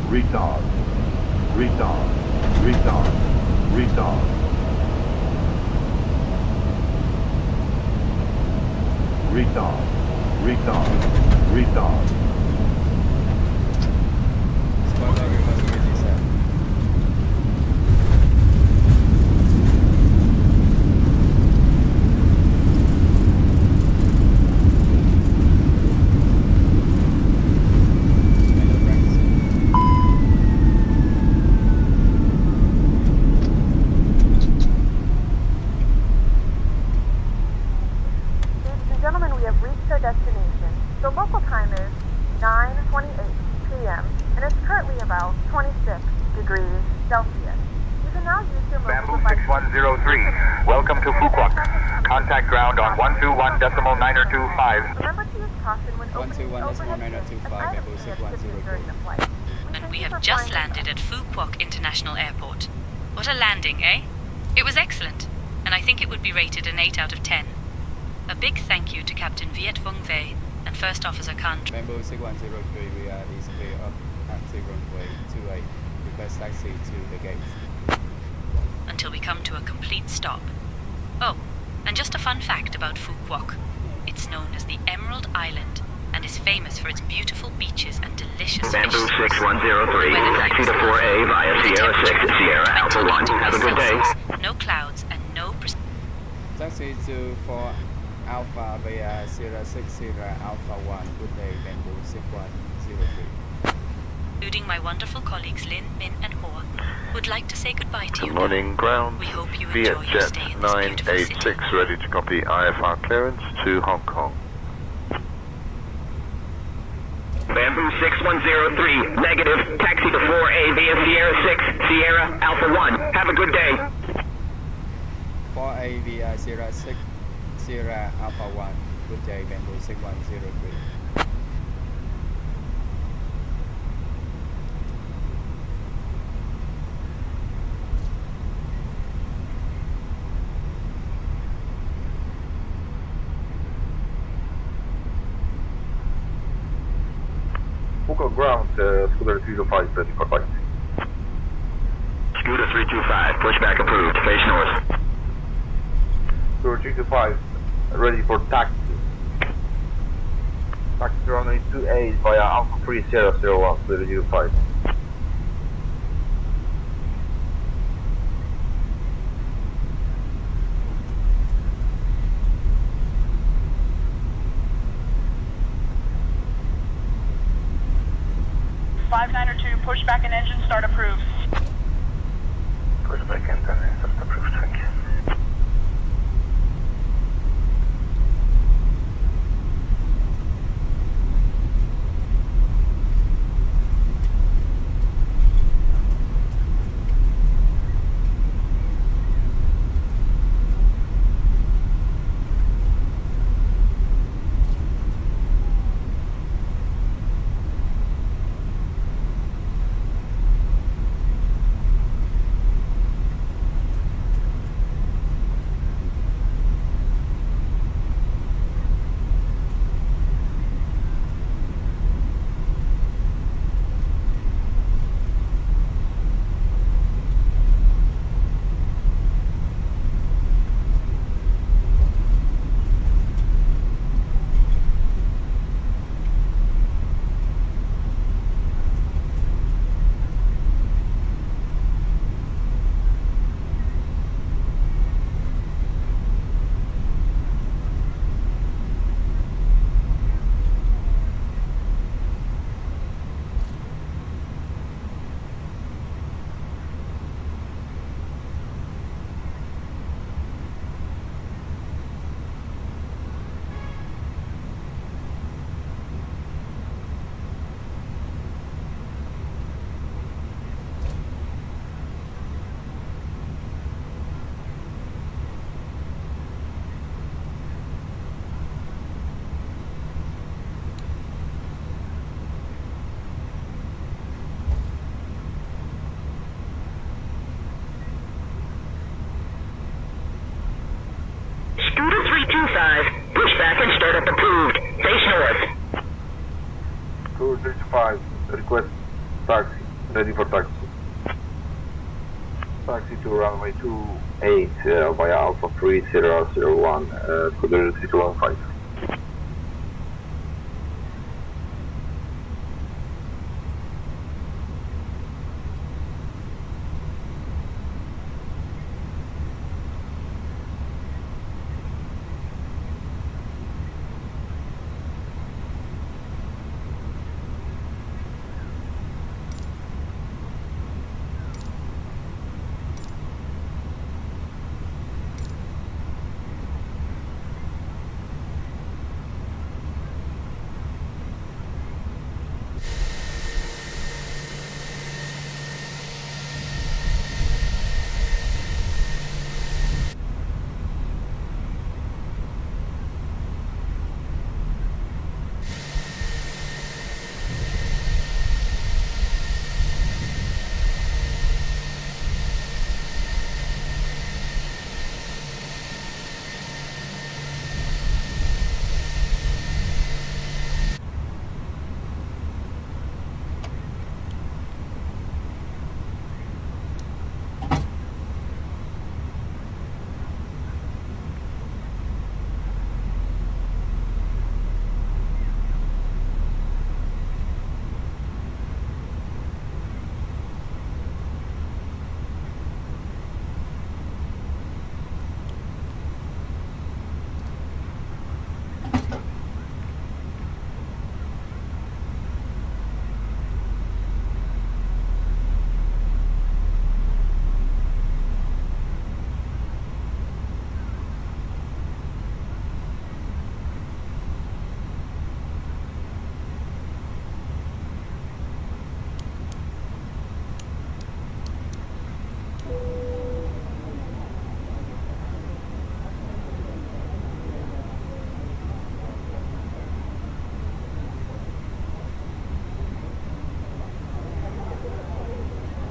Retard.
Retard. Retard. Retard. Retard. Retard.
Spoiler reversibility set.
Ladies and gentlemen, we have reached our destination. The local time is 9:28 p.m. and it's currently about 26 degrees Celsius. You can now use your mobile
Bamboo
device.
6103, welcome to Quoc. Contact ground on 121.925.
Remember to use caution when opening
121.925, Bamboo 6103.
during the flight.
And we have just landed at Quoc International Airport. What a landing, eh? It was excellent, and I think it would be rated an 8 out of 10. A big thank you to Captain Viet Vong Ve and First Officer Khan.
Bamboo 6103, we are easily up at the runway 28. Request taxi to the gates.
Until we come to a complete stop. Oh, and just a fun fact about Quoc. It's known as the Emerald Island and is famous for its beautiful beaches and delicious
Bamboo
fish.
6103, taxi to 4A via Sierra 6, Sierra Alpha 1. Have a good day.
No clouds and no
Taxi to 4 Alpha via Sierra 6, Sierra Alpha 1. Good day, Bamboo 6103.
including my wonderful colleagues Lin, Min and Hoa, would like to say goodbye to you.
Good morning, ground.
We hope you enjoy your stay in this beautiful city.
Vietjet 986 ready to copy IFR clearance to Hong Kong.
Bamboo 6103, negative. Taxi to 4A via Sierra 6, Sierra Alpha 1. Have a good day.
4A via Sierra 6, Sierra Alpha 1. Good day, Bamboo 6103.
Local ground, Scooter 325 ready for taxi.
Scooter 325, pushback approved. Face north.
Scooter 325 ready for taxi. Taxi runway 28 via Alpha 3 Sierra 01, Scooter 325.
Pushback and engine start approved.
Pushback and engine start approved, thank you.
Scooter 325, pushback and startup approved. Face north.
Scooter 325, request taxi, ready for taxi. taxi to runway 28 via Alpha 3001, Scuderia 3215.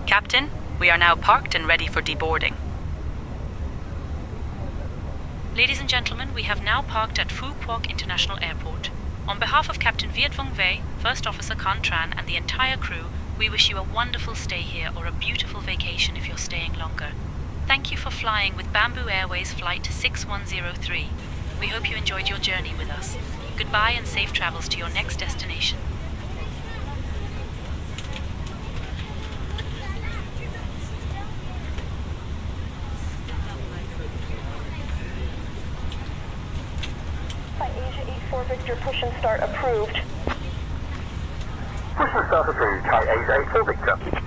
Captain, we are now parked and ready for deboarding. Ladies and gentlemen, we have now parked at Quoc International Airport. On behalf of Captain Viet Vong Vey, First Officer Con Tran and the entire crew, we wish you a wonderful stay here or a beautiful vacation if you're staying longer. Thank you for flying with Bamboo Airways Flight 6103. We hope you enjoyed your journey with us. Goodbye and safe travels to your next destination.
By Asia 84 Victor, push and start approved.
Push and start approved. By Asia 84 Victor.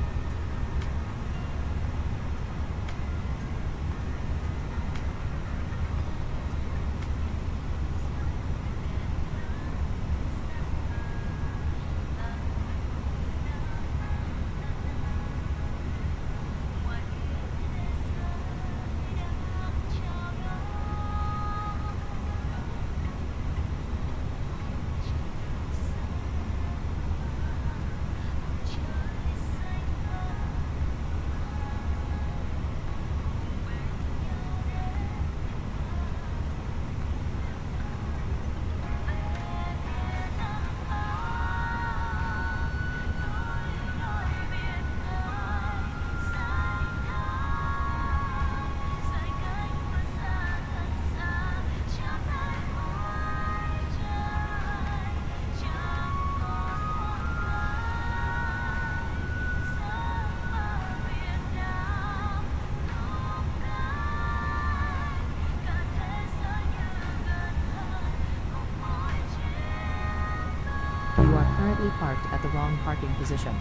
You are currently parked at the wrong parking position.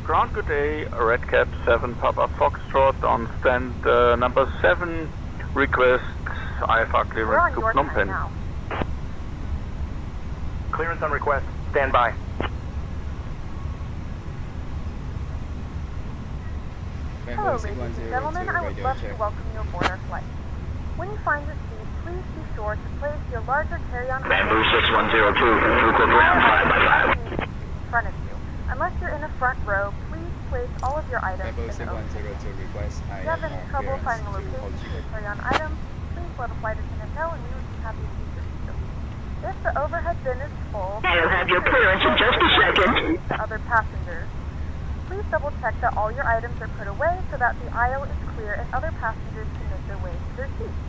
Ground, good day, Red Cap 7 Papa Foxtrot on stand number 7, requests IFR clearance to Phnom Penh.
Clearance on request, stand by.
Hello, ladies and gentlemen. I would love to welcome you aboard our flight. When you find your seat, please be sure to place your larger carry-on...
Bamboo 6102, Quoc ground
Bamboo 6102 request
If you have any trouble
clearance
finding a
to Ho
location
Chi
to
Minh.
carry on items, please let a flight attendant know and we would be happy to assist you. If the overhead bin is full,
I'll have your clearance in just a second.
To other passengers. Please double check that all your items are put away so that the aisle is clear and other passengers can make their way to their seats.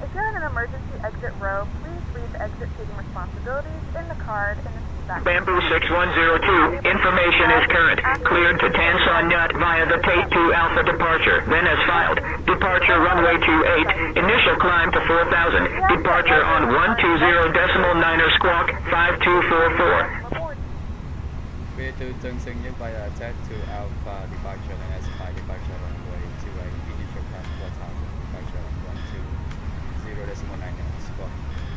If you're in an emergency exit row, please leave the exit seating responsibilities in the card in the seat back.
Bamboo 6102, information is current. Cleared to Tan Son Nhat via the Tate 2 Alpha departure, then as filed. Departure runway 28, initial climb to 4000. Departure on 120.9er squawk 5244.
Clear to Tân Sơn Nhất via Tate 2 Alpha departure, then as filed. Departure runway 28, initial climb 4000. Departure on 120.9er squawk.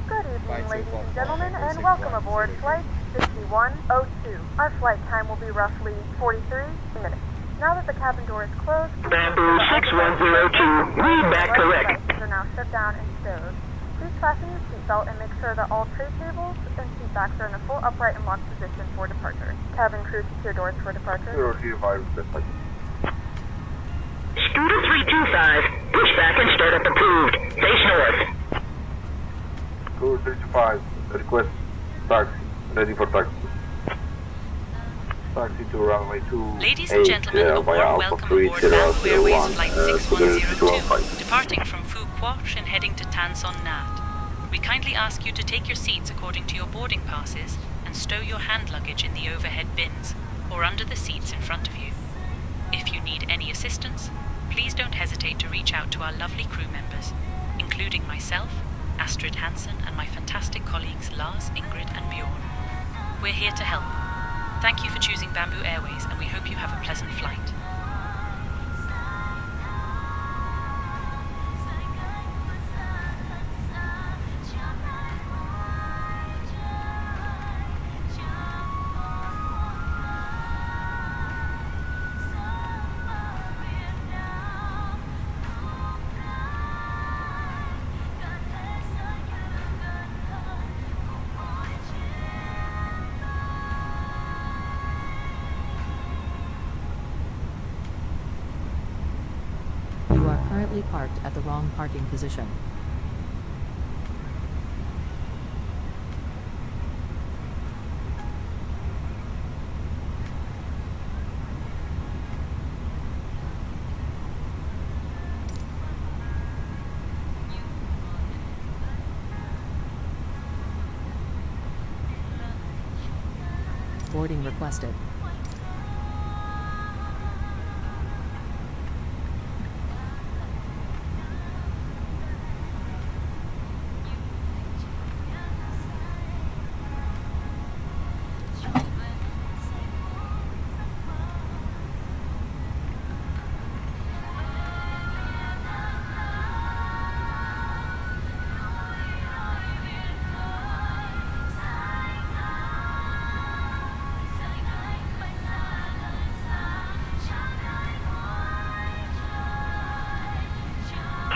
Good evening, ladies and gentlemen, and welcome aboard Flight 6102. Our flight time will be roughly 43 minutes. Now that the cabin door is closed,
Bamboo 6102, read back correct.
are now shut down and stowed. Please fasten your seatbelt and make sure that all tray tables and seat backs are in a full upright and locked position for departure. Cabin crew, secure doors for departure.
Scooter 325, push back and start up approved. Face north.
Scooter 325, request taxi, ready for taxi. Taxi to runway 28.
Ladies and gentlemen, a warm welcome aboard Bamboo Airways Flight 6102, departing from Phu Quoc and heading to Tan Son Nhat. We kindly ask you to take your seats according to your boarding passes and stow your hand luggage in the overhead bins or under the seats in front of you. If you need any assistance, please don't hesitate to reach out to our lovely crew members, including myself, Astrid Hansen, and my fantastic colleagues Lars, Ingrid, and Bjorn. We're here to help. Thank you for choosing Bamboo Airways, and we hope you have a pleasant flight.
You are currently parked at the wrong parking position. Boarding requested.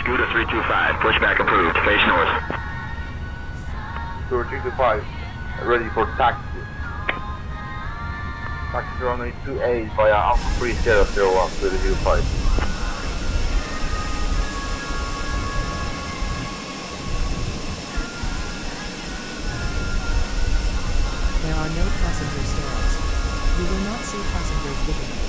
Scooter 325, pushback approved. Face north.
Scooter 325, ready for taxi. Taxi to runway 28 via Alpha 3001 to the 05.
There are no passenger stairs. You will not see passengers digging.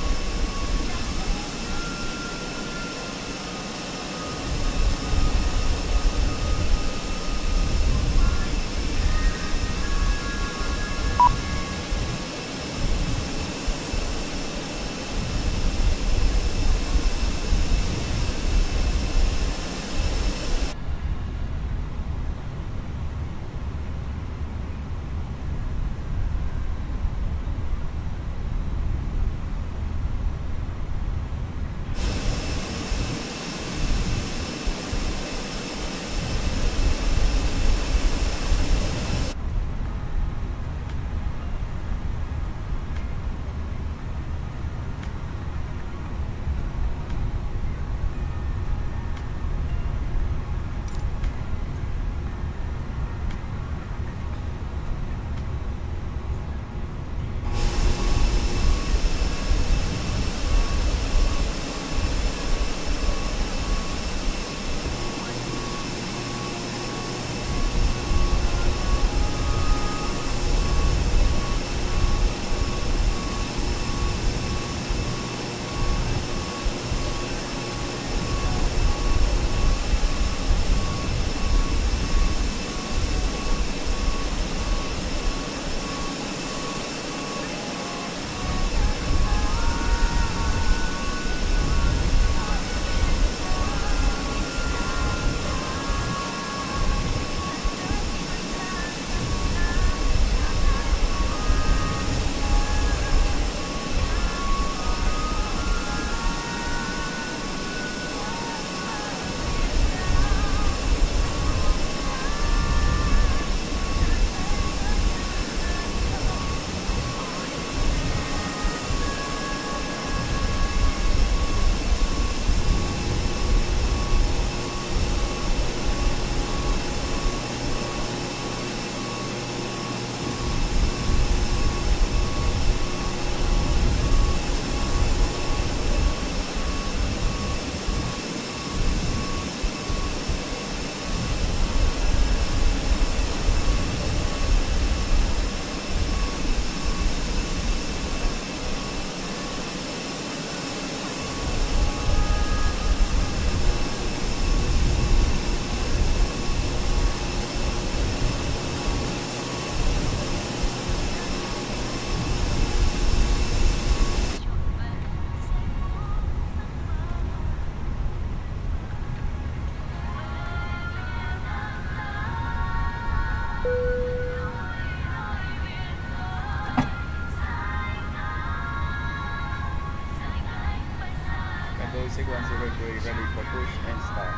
Bamboo 6103 ready for push and start.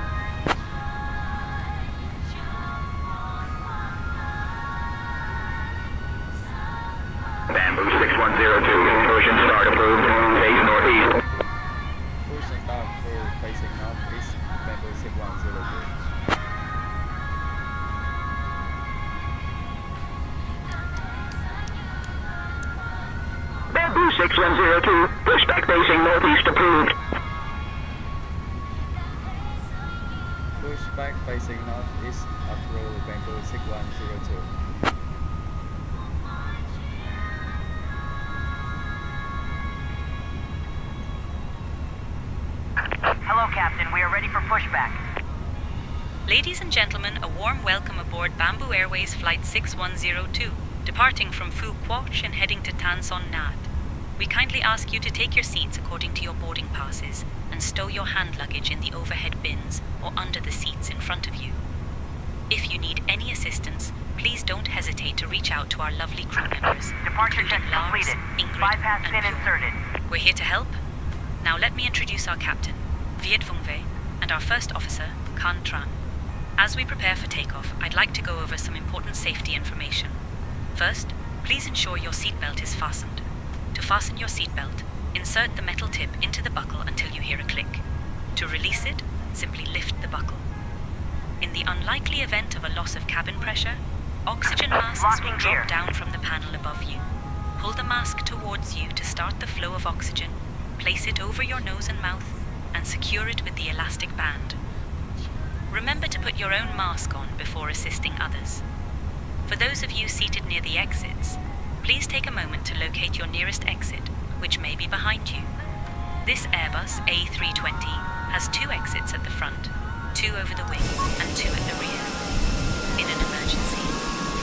Bamboo 6102, push and start approved, face northeast.
Push and start full facing northeast, Bamboo 6102.
Bamboo 6102, pushback facing northeast approved.
Pushback facing northeast, approved, Bamboo 6102.
Hello, Captain. We are ready for pushback.
Ladies and gentlemen, a warm welcome aboard Bamboo Airways Flight 6102, departing from Quoc and heading to Tan Son Nhat. We kindly ask you to take your seats according to your boarding passes and stow your hand luggage in the overhead bins or under the seats in front of you. If you need any assistance, please don't hesitate to reach out to our lovely crew members.
Departure check
including Lars,
completed.
Ingrid,
Bypass
and
pin
Bjorn.
inserted.
We're here to help. Now let me introduce our captain, Viet Vung Ve, and our first officer, Kan Tran. As we prepare for takeoff, I'd like to go over some important safety information. First, please ensure your seatbelt is fastened. To fasten your seatbelt, insert the metal tip into the buckle until you hear a click. To release it, simply lift the buckle. In the unlikely event of a loss of cabin pressure, oxygen masks will drop down from the panel above you. Pull the mask towards you to start the flow of oxygen, place it over your nose and mouth, and secure it with the elastic band. Remember to put your own mask on before assisting others. For those of you seated near the exits, please take a moment to locate your nearest exit, which may be behind you. This Airbus A320 has 2 exits at the front, 2 over the wing, and 2 at the rear. In an emergency,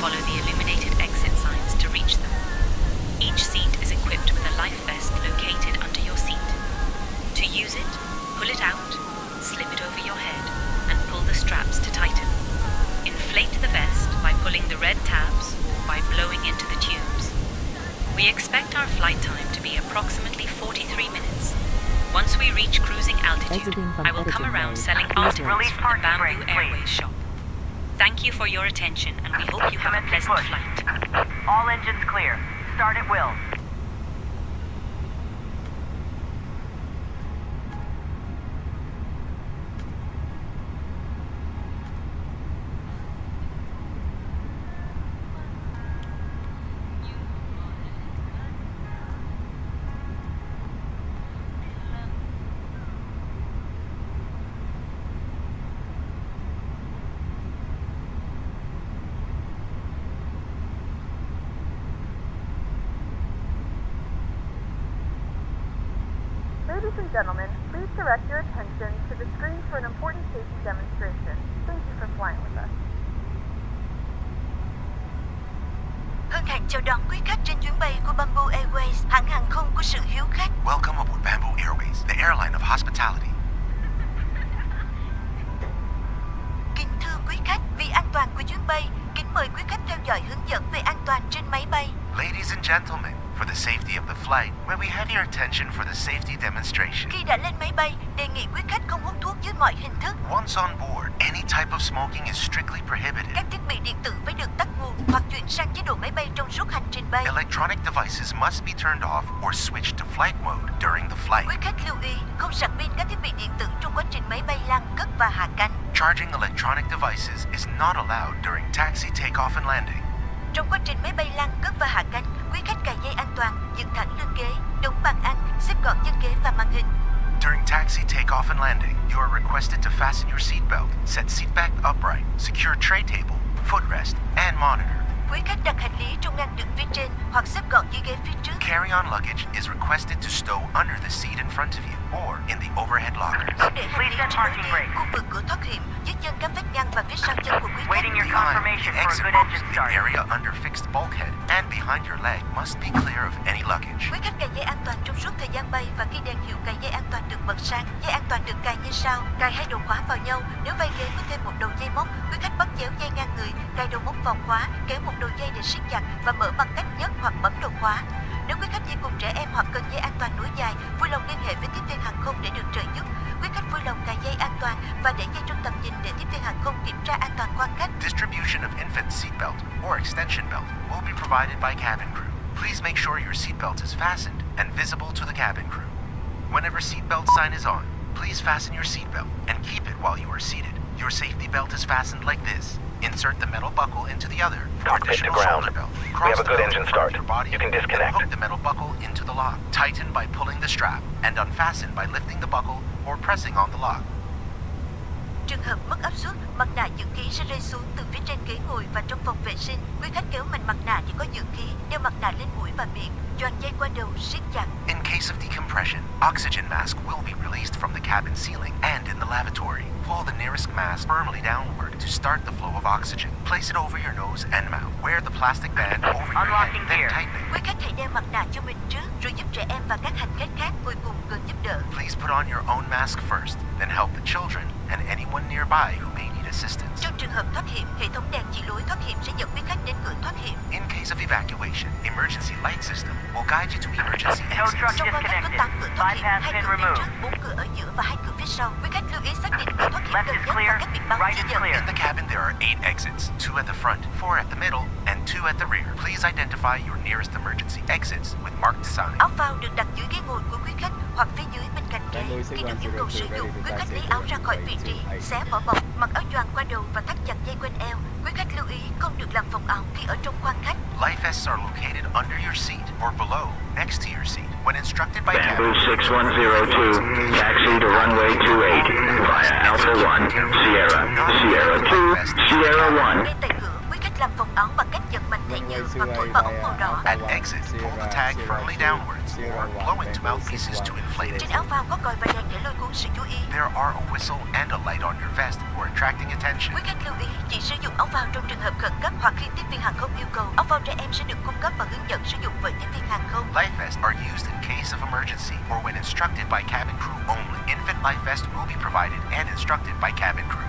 follow the illuminated exit signs to reach them. Each seat is equipped with a life vest located under your seat. To use it, pull it out, slip it over your head, and pull the straps to tighten. Inflate the vest by pulling the red tabs or by blowing into the tubes. We expect our flight time to be approximately 43 minutes. Once we reach cruising altitude, I will come around selling articles from the Bamboo Airways shop. Thank you for your attention, and we hope you have a pleasant flight.
All engines clear. Start at will.
Ladies and gentlemen, please direct your attention to the screen for an important safety demonstration. Thank you for flying with us.
Hân hạnh chào đón quý khách trên chuyến bay của Bamboo Airways, hãng hàng không của sự hiếu khách.
Welcome aboard Bamboo Airways, the airline of hospitality.
Kính thưa quý khách, vì an toàn của chuyến bay, kính mời quý khách theo dõi hướng dẫn về an toàn trên máy bay.
Ladies and gentlemen, for the safety of the flight, may we have your attention for the safety demonstration.
Khi đã lên máy bay, đề nghị quý khách không hút thuốc dưới mọi hình thức.
Once on board, any type of smoking is strictly prohibited.
Các thiết bị điện tử phải được tắt nguồn hoặc chuyển sang chế độ máy bay trong suốt hành trình bay.
Electronic devices must be turned off or switched to flight mode during the flight.
Quý khách lưu ý, không sạc pin các thiết bị điện tử trong quá trình máy bay lăn, cất và hạ cánh.
Charging electronic devices is not allowed during taxi, takeoff and landing.
Trong quá trình máy bay lăn, cất và hạ cánh, quý khách cài dây an toàn, dựng thẳng lưng ghế, đóng bàn ăn, xếp gọn chân ghế và màn hình.
During taxi, takeoff and landing, you are requested to fasten your seatbelt, set seat back upright, secure tray table, footrest, and monitor.
Quý khách đặt hành lý trong ngăn đựng phía trên hoặc xếp gọn dưới ghế phía trước.
Carry-on luggage is requested to stow under the seat in front of you or in the overhead lockers.
Để hành lý trên lối đi, khu vực cửa thoát hiểm, dưới chân các vách ngăn và phía sau chân của quý khách.
Behind the exit ropes, the area under fixed bulkhead and behind your leg must be clear of any luggage.
Quý khách cài dây an toàn trong suốt thời gian bay và khi đèn hiệu cài dây an toàn được bật sáng, dây an toàn được cài như sau: cài hai đầu khóa vào nhau. Nếu vai ghế có thêm một đầu dây móc, quý khách bắt chéo dây ngang người, cài đầu móc vào khóa, kéo một đầu dây để siết chặt và mở bằng cách nhấc hoặc bấm đầu khóa. Nếu quý khách đi cùng trẻ em hoặc cần dây an toàn nối dài, vui lòng liên hệ với tiếp viên hàng không để được trợ giúp.
or extension belt will be provided by cabin crew. Please make sure your seatbelt is fastened and visible to the cabin crew. Whenever seatbelt sign is on, please fasten your seatbelt and keep it while you are seated. Your safety belt is fastened like this. Insert the metal buckle into the other for additional shoulder belt.
We have a good engine start. You can disconnect.
Hook the metal buckle into the lock. Tighten by pulling the strap and unfasten by lifting the buckle or pressing on the lock.
Trường hợp mất áp suất, mặt nạ dưỡng khí sẽ rơi xuống từ phía trên ghế ngồi và trong phòng vệ sinh. Quý khách kéo mạnh mặt nạ thì có dưỡng khí, đeo mặt nạ lên mũi và miệng, choàng dây qua đầu, siết chặt.
In case of decompression, oxygen mask will be released from the cabin ceiling and in the lavatory. Pull the nearest mask firmly downward to start the flow of oxygen. Place it over your nose and mouth. Wear the plastic band over your head, then tighten it.
Quý khách hãy đeo mặt nạ cho mình trước, rồi giúp trẻ em và các hành khách khác ngồi cùng cần giúp đỡ.
Please put on your own mask first, then help the children and anyone nearby who may need assistance.
Trong trường hợp thoát hiểm, hệ thống đèn chỉ lối thoát hiểm sẽ dẫn quý khách đến cửa thoát hiểm.
In case of evacuation, emergency light system will guide you to emergency exits.
Trong khoang khách có 8 cửa thoát hiểm, 2 cửa phía trước, 4 cửa ở giữa và 2 cửa phía sau. Quý khách lưu ý xác định cửa thoát hiểm gần nhất và các biển báo chỉ dẫn.
In the cabin there are 8 exits, 2 at the front, 4 at the middle, and 2 at the rear. Please identify your nearest emergency exits with marked signs.
Áo phao được đặt dưới ghế ngồi của quý khách hoặc phía dưới bên cạnh ghế. Khi được yêu cầu sử dụng, quý khách lấy áo ra khỏi vị trí, xé vỏ bọc, mặc áo choàng qua đầu và thắt chặt dây quanh eo. Quý khách lưu ý không được làm phồng áo khi ở trong khoang khách.
Life vests are located under your seat or below, next to your seat. When instructed by
Bamboo 6102, taxi to runway 28 via Alpha 1, Sierra, Sierra 2, Sierra 1.
Ngay tại cửa, quý khách làm phồng áo bằng cách giật mạnh thẻ nhựa hoặc thổi vào ống màu đỏ.
At exit, pull the tag firmly downwards or blow into mouthpieces to inflate it.
Trên áo phao có còi và đèn để lôi cuốn sự chú ý.
There are a whistle and a light on your vest for attracting attention.
Quý khách lưu ý chỉ sử dụng áo phao trong trường hợp khẩn cấp hoặc khi tiếp viên hàng không yêu cầu. Áo phao trẻ em sẽ được cung cấp và hướng dẫn sử dụng bởi tiếp viên hàng không.
Life vests are used in case of emergency or when instructed by cabin crew only. Infant life vest will be provided and instructed by cabin crew.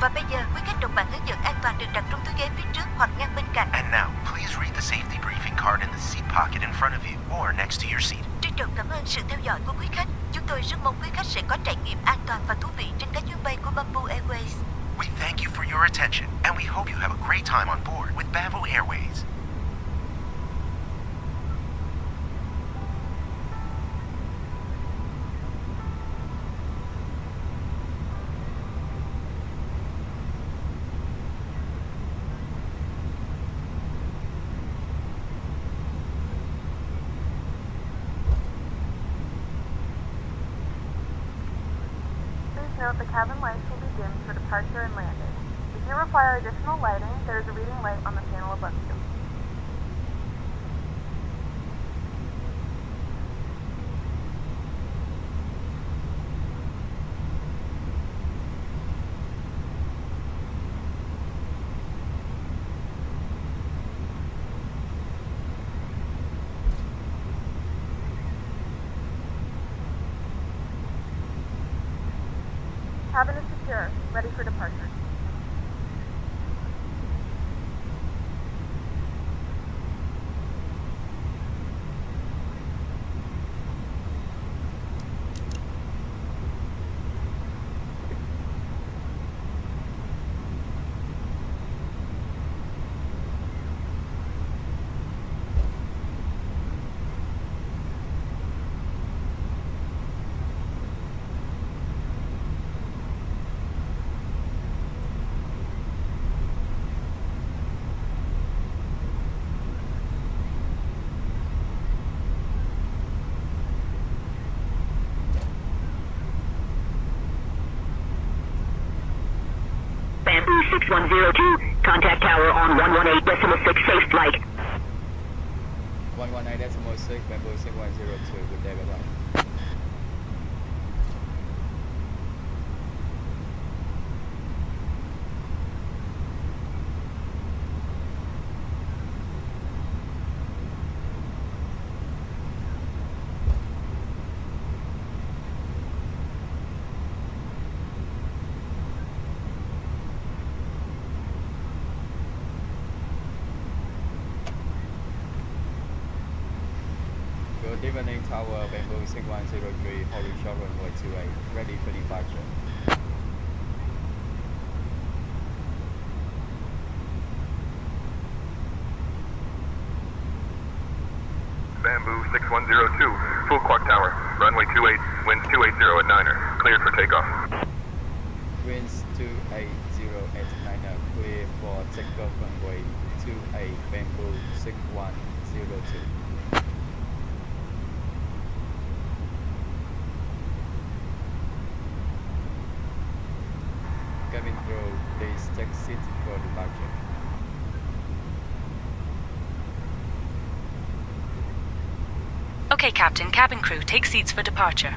Và bây giờ, quý khách đồng bảng hướng dẫn an toàn được đặt trong túi ghế phía trước hoặc ngăn bên cạnh.
And now, please read the safety briefing card in the seat pocket in front of you or next to your seat.
Trân trọng cảm ơn sự theo dõi của quý khách. Chúng tôi rất mong quý khách sẽ có trải nghiệm an toàn và thú vị trên các chuyến bay của Bamboo Airways.
We thank you for your attention and we hope you have a great time on board with Bamboo Airways.
Note the cabin lights will be dimmed for departure and landing. If you require additional lighting, there is a reading light on the panel above you. Cabin is secure, ready for departure.
Bamboo 6102, contact tower on 118.6, safe flight.
118.6, Bamboo 6102, good day, bye-bye. Good evening, Tower Bamboo 6103, holding short runway 28, ready for departure.
Bamboo 6102, full Quoc Tower, runway 28, winds 280 at Niner, cleared for takeoff.
Winds 280 at Niner, clear for takeoff runway 28, Bamboo 6102. Cabin crew, please take seat for departure.
Okay, Captain, cabin crew, take seats for departure.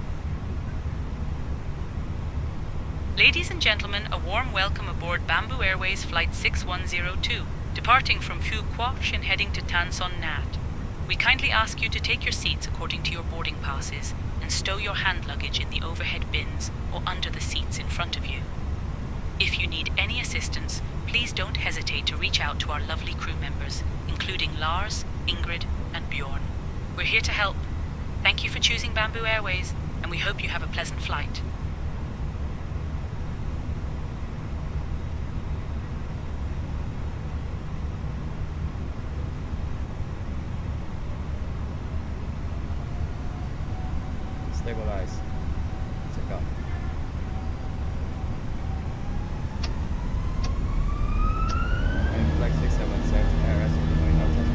Ladies and gentlemen, a warm welcome aboard Bamboo Airways Flight 6102, departing from Phu Quoc and heading to Tan Son Nhat. We kindly ask you to take your seats according to your boarding passes and stow your hand luggage in the overhead bins or under the seats in front of you. If you need any assistance, please don't hesitate to reach out to our lovely crew members, including Lars, Ingrid, and Bjorn. We're here to help. Thank you for choosing Bamboo Airways, and we hope you have a pleasant flight.
Stabilize. Check out. And flight 677 RS will be going out touch.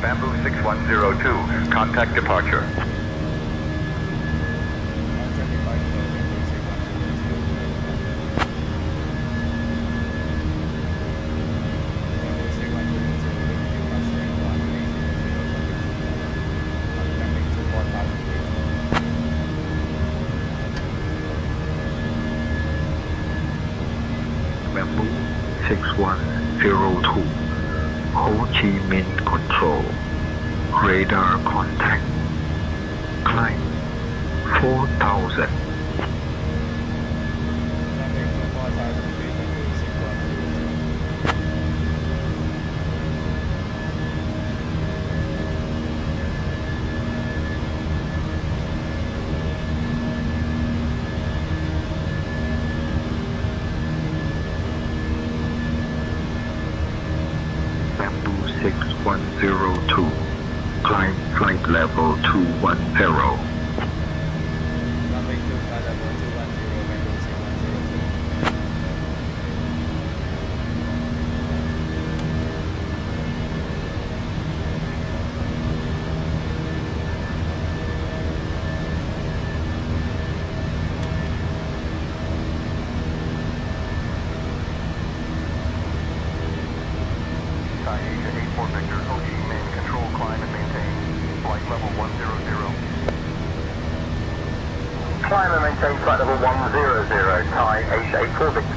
Bamboo 6102, contact departure.
Bamboo 6102, Ho Chi Minh Control, radar contact, climb 4000. Bamboo 6102, climb flight level 210.
Thai Asia 84 Victor, Ho Chi Minh, control, climb and maintain. Flight level 100. Climb and maintain flight level 100, Thai Asia 84 Victor.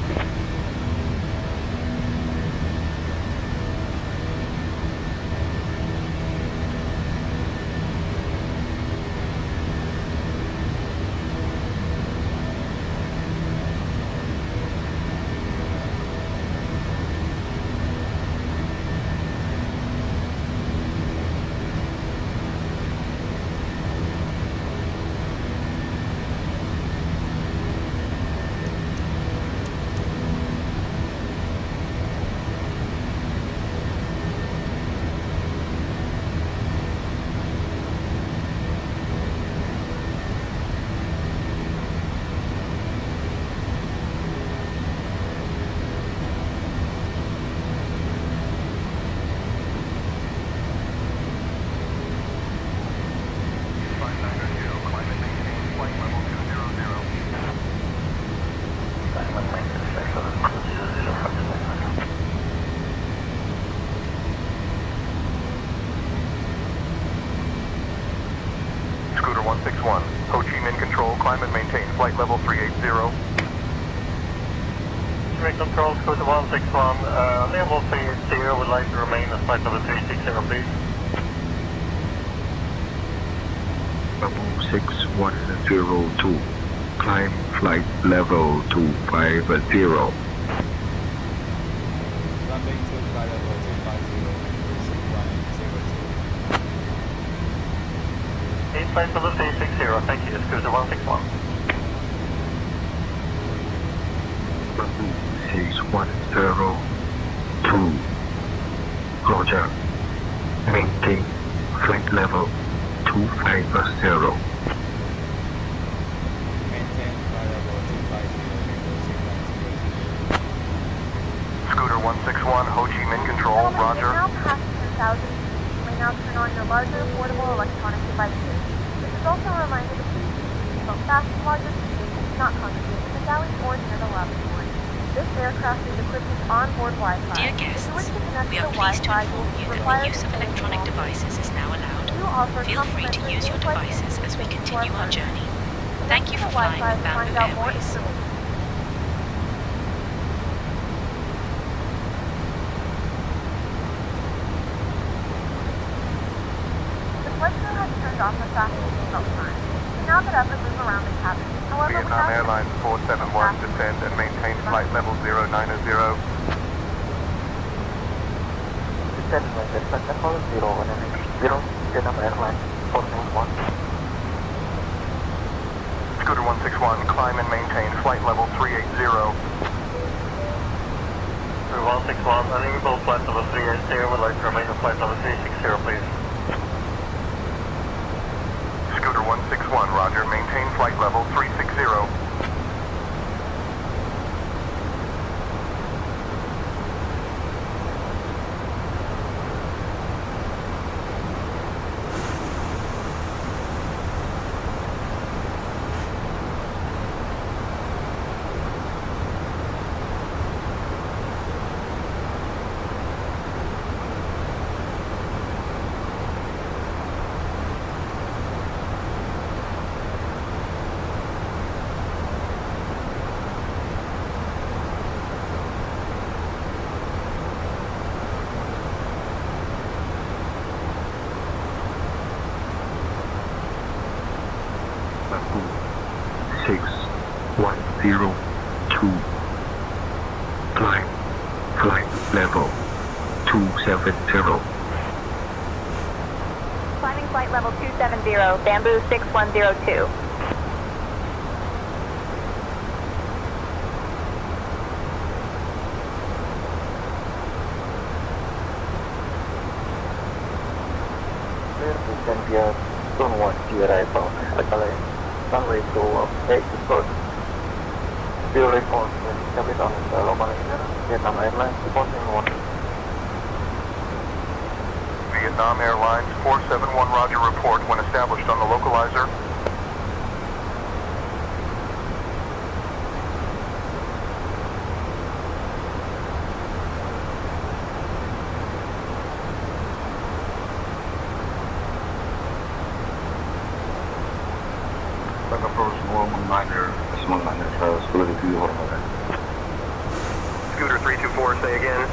climb and maintain flight level 380.
Direct control, Scooter 161, level 380 would like to remain at flight level 360, please.
Bamboo 6102, climb flight level 250.
Runway 25 level 250,
8 flight level 360, thank you, Scooter 161.
Bamboo 6102, Roger, maintain flight level 250.
Scooter 161, Ho Chi Minh Control, Roger.
Now past 2,000 feet. You may now turn on your larger portable electronic devices. This is also a reminder to please keep your seatbelt fastened while you're seated and do not congregate in the galley or near the lavatory. This aircraft is equipped with onboard Wi-Fi.
Dear guests,
If you wish to connect
we
to
are
the
pleased to
Wi-Fi,
inform you that
require
the use of
to pay
electronic
for
devices is now allowed.
You offer
Feel free to use your devices as we continue our journey. Thank you for flying with Bamboo Airways.
The flight crew has turned off the fasten seatbelt sign. You can now get up and move around the cabin. However,
Vietnam Airlines 471, descend and maintain flight level 090.
Descend and maintain flight level 090, Vietnam Airlines 471.
Scooter 161, climb and maintain flight level 380.
Scooter 161, unable flight level 380, would like to remain at flight level 360, please.
Scooter 161, Roger, maintain flight level 360.
Bamboo 6102, climb flight level 270.
Climbing flight level 270, Bamboo 6102.
Clear to send via zone 1 to arrival at runway 28 foot. Still report with Capital Localizer, Vietnam Airlines reporting 1.
Vietnam Airlines 471, Roger, report when established on the localizer.
Back approach 119er, stability to Hormone.
Scooter 324, say again.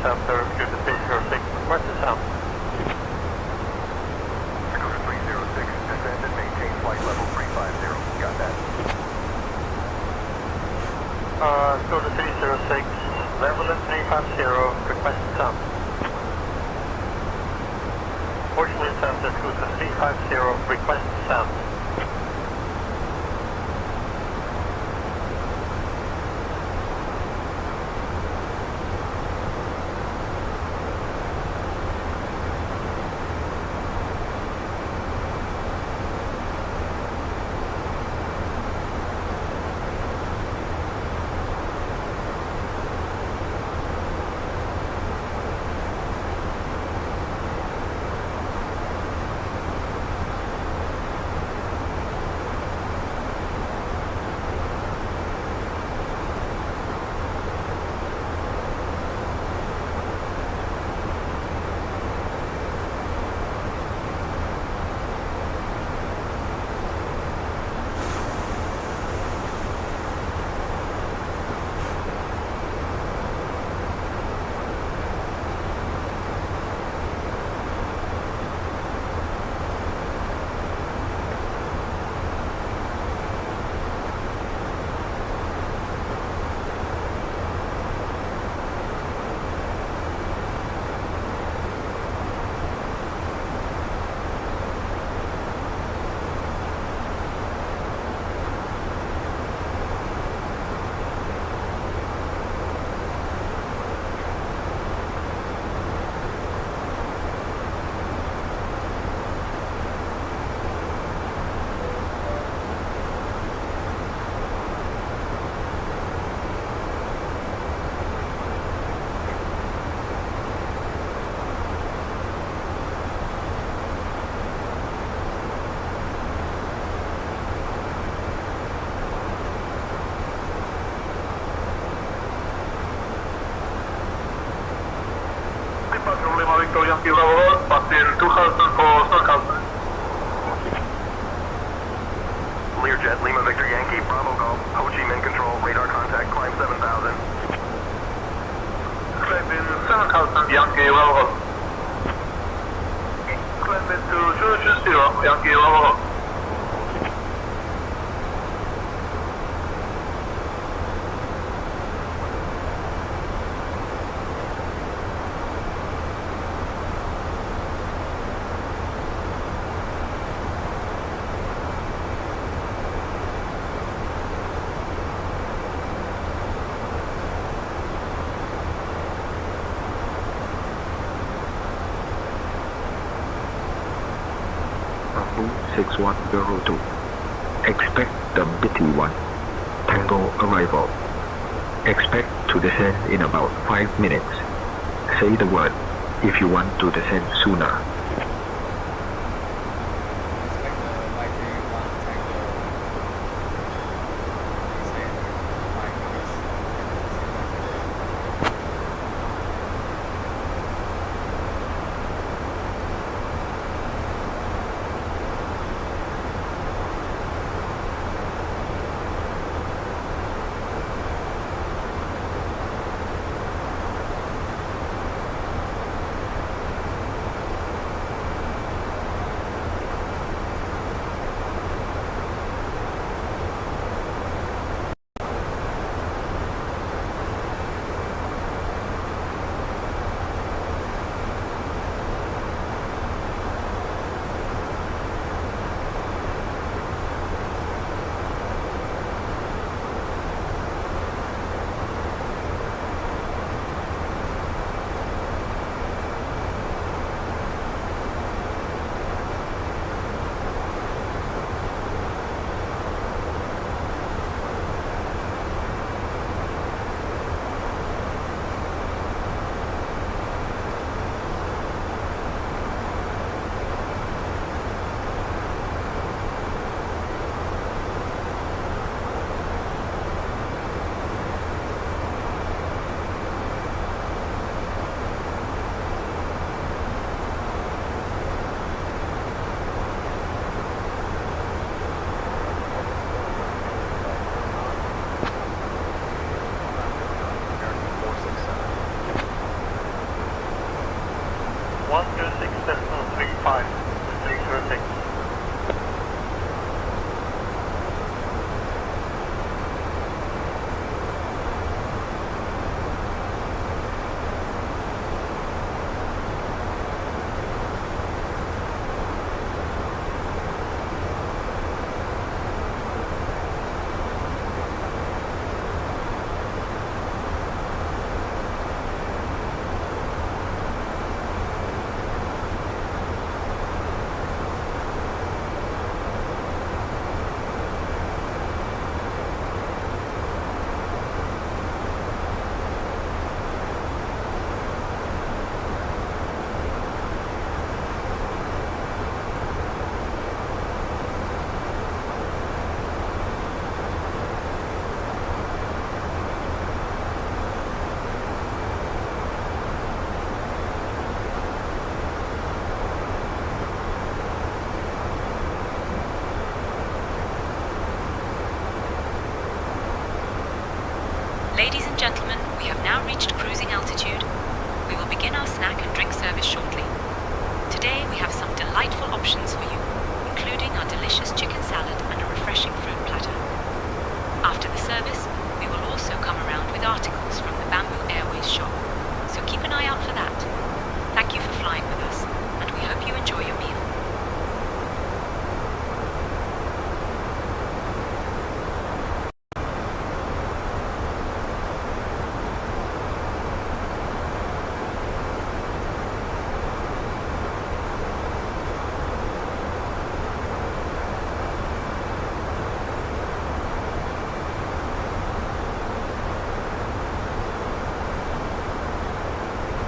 center, Scuba 306, request descent.
Scuba 306, descend and maintain flight level 350. Got that.
Scuba 306, level 350, request descent. Fortunate center, Scuba 350, request descent.
Yankee Bravo, passing 2000 for Stockholm.
Learjet, Lima Victor Yankee, Bravo Golf, Ho Chi Minh Control, radar contact, climb 7000.
Climbing 7000, Yankee Bravo. Climbing to 220, Yankee Bravo.
Bamboo 6102. Expect the BT1 Tango arrival. Expect to descend in about 5 minutes. Say the word if you want to descend sooner.
have now reached cruising altitude. We will begin our snack and drink service shortly. Today we have some delightful options for you, including our delicious chicken salad and a refreshing fruit platter. After the service, we will also come around with articles from the Bamboo Airways shop, so keep an eye out for that. Thank you for flying with us, and we hope you enjoy your meal.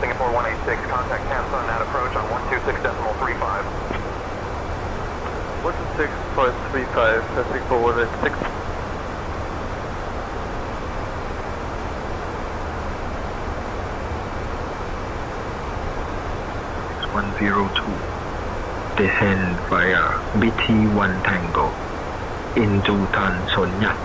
Singapore 186, contact cancel on that approach on 126.35.
126.35, passing for 186.
Descend via BT1 Tango into Tan Son Nhat.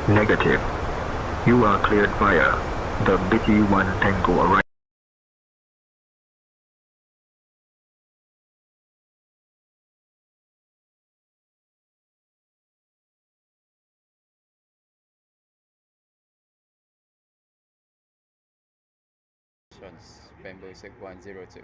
Negative. You are cleared via the BT1 Tango arrival.
Bamboo 6102.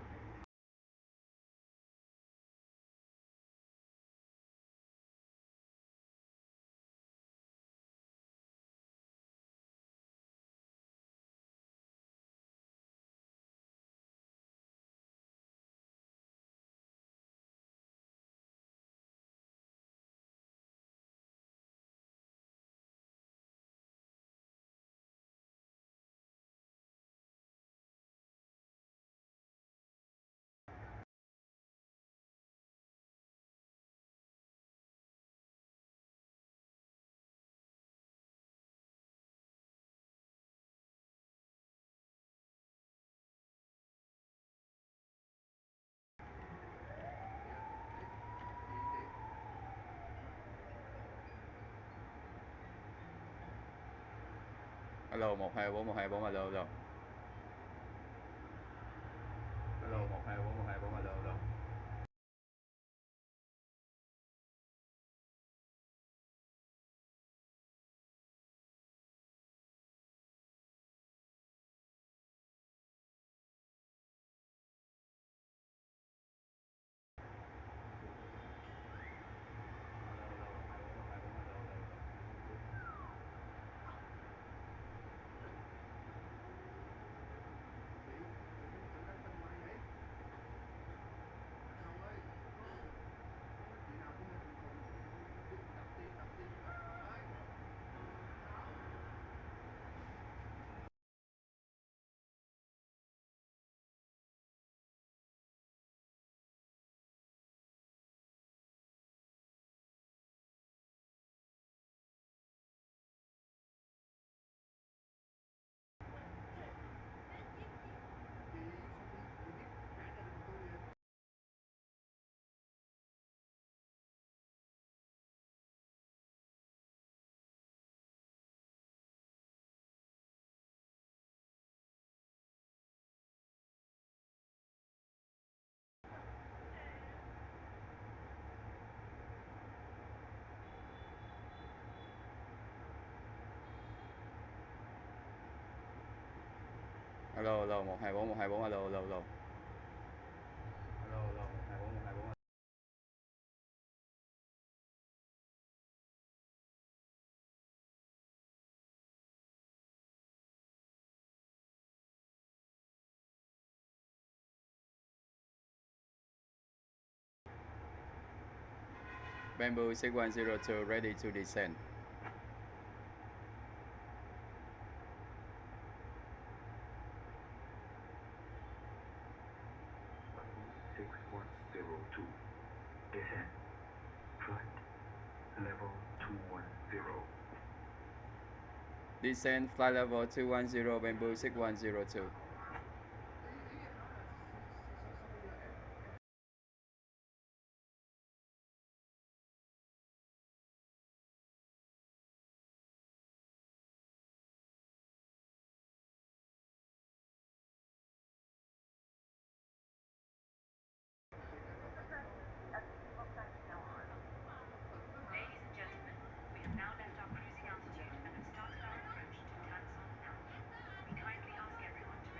Alo 124 124 alo alo. Alo 124 124 alo alo. Alo alo 124 124 alo alo alo. Alo alo 124 124. Bamboo 6102 ready to descend.
Descent. Flight level 210.
Descend flight level 210 Bamboo 6102.
Ladies and gentlemen, we have now left our cruising altitude and have started our approach to Nhat. We kindly ask everyone to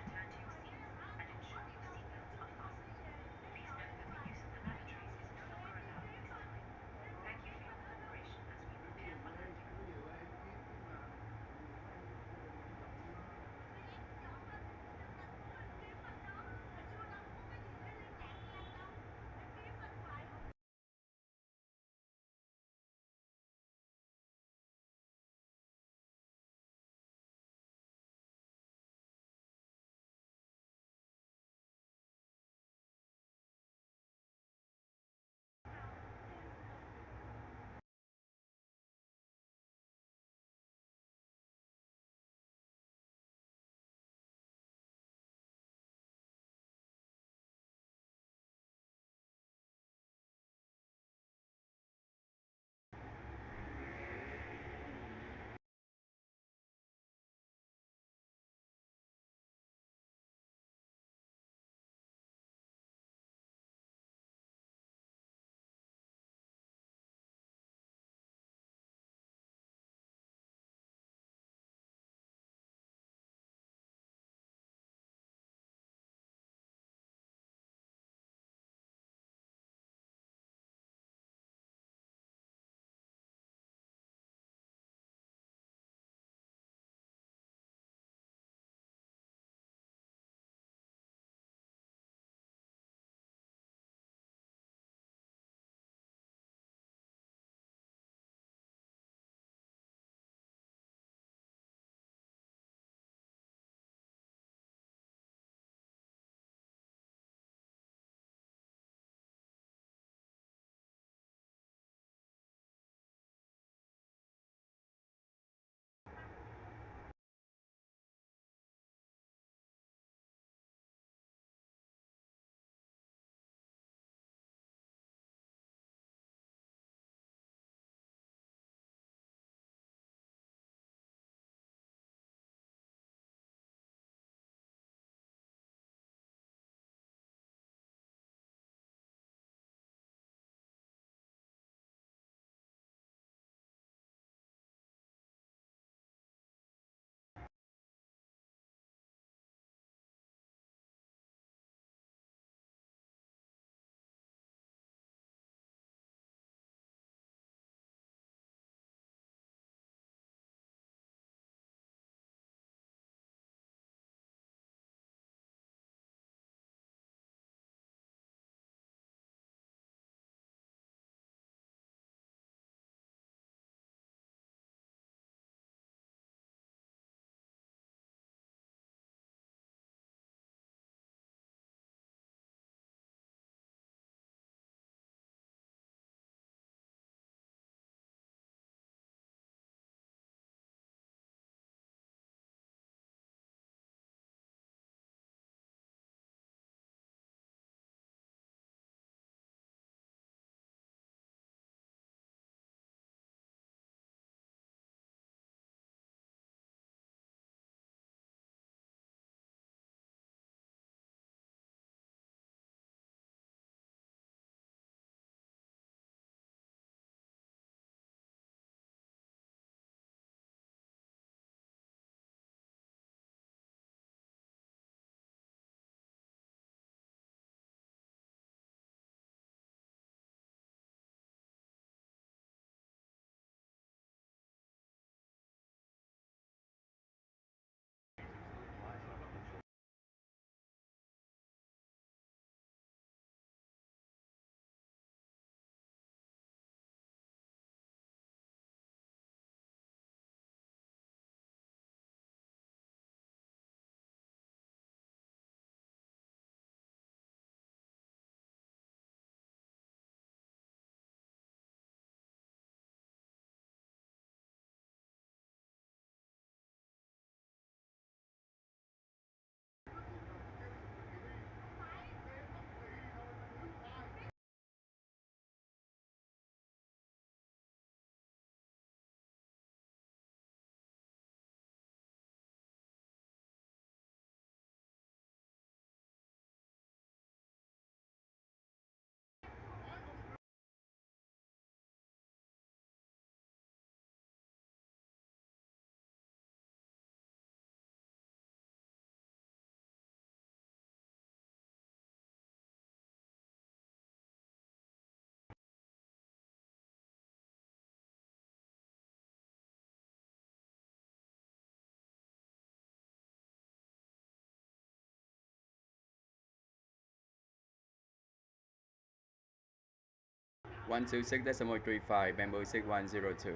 126.35, Bamboo 6102.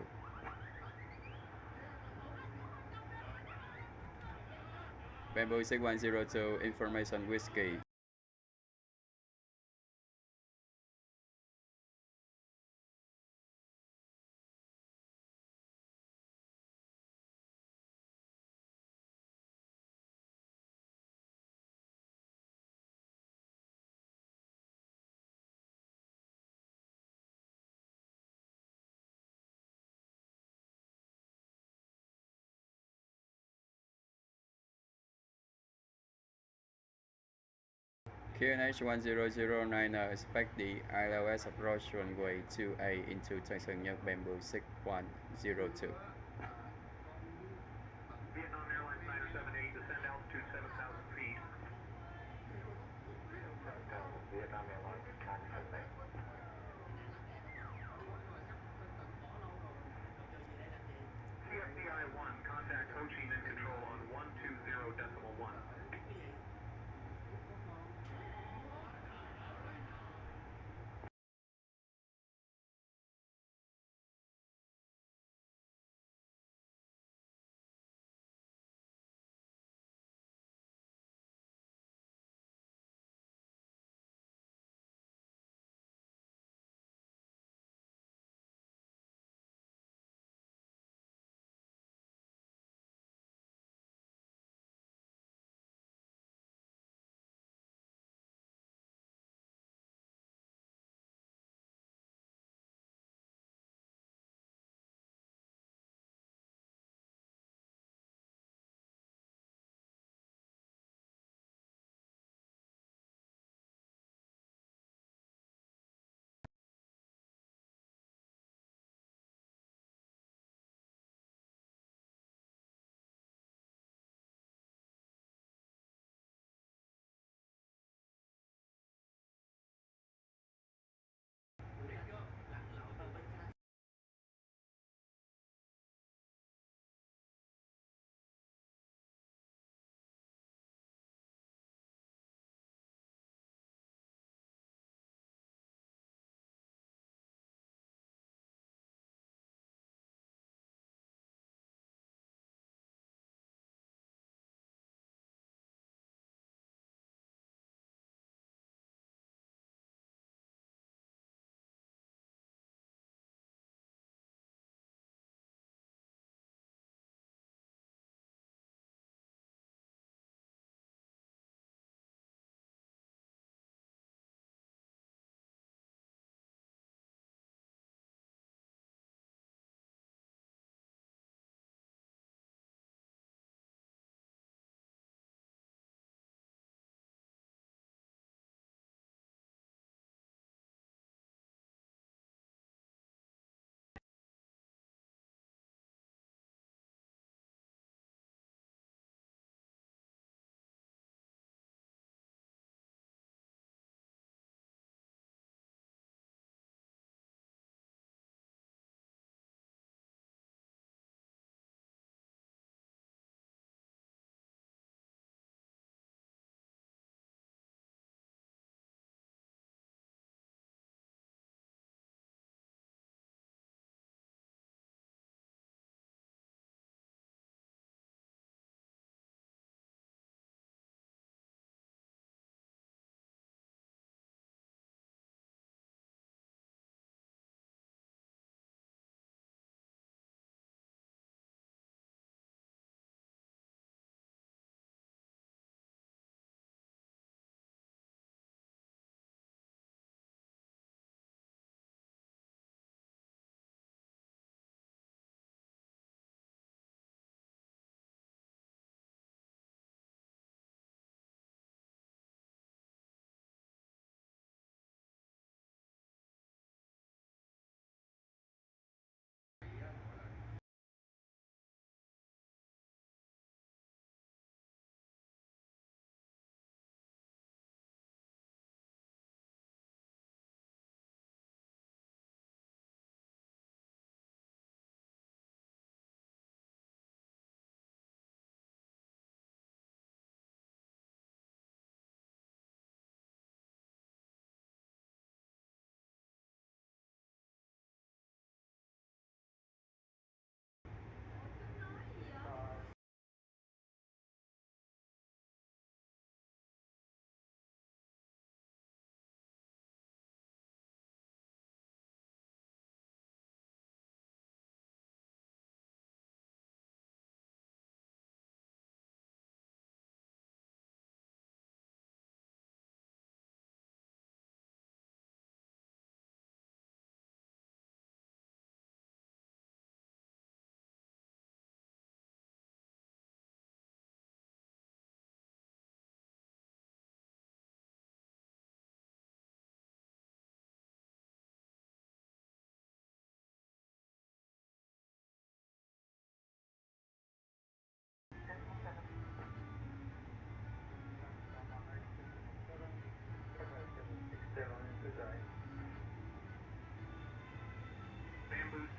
Bamboo 6102, information whiskey. QNH 1009, expect the ILS approach runway 28 into Tân Nhất, Bamboo 6102.
Vietnam Airlines 978, descend altitude 7,000 feet.
Vietnam Airlines 978.
CFDI 1, contact Ho Chi Minh Control on 120.1.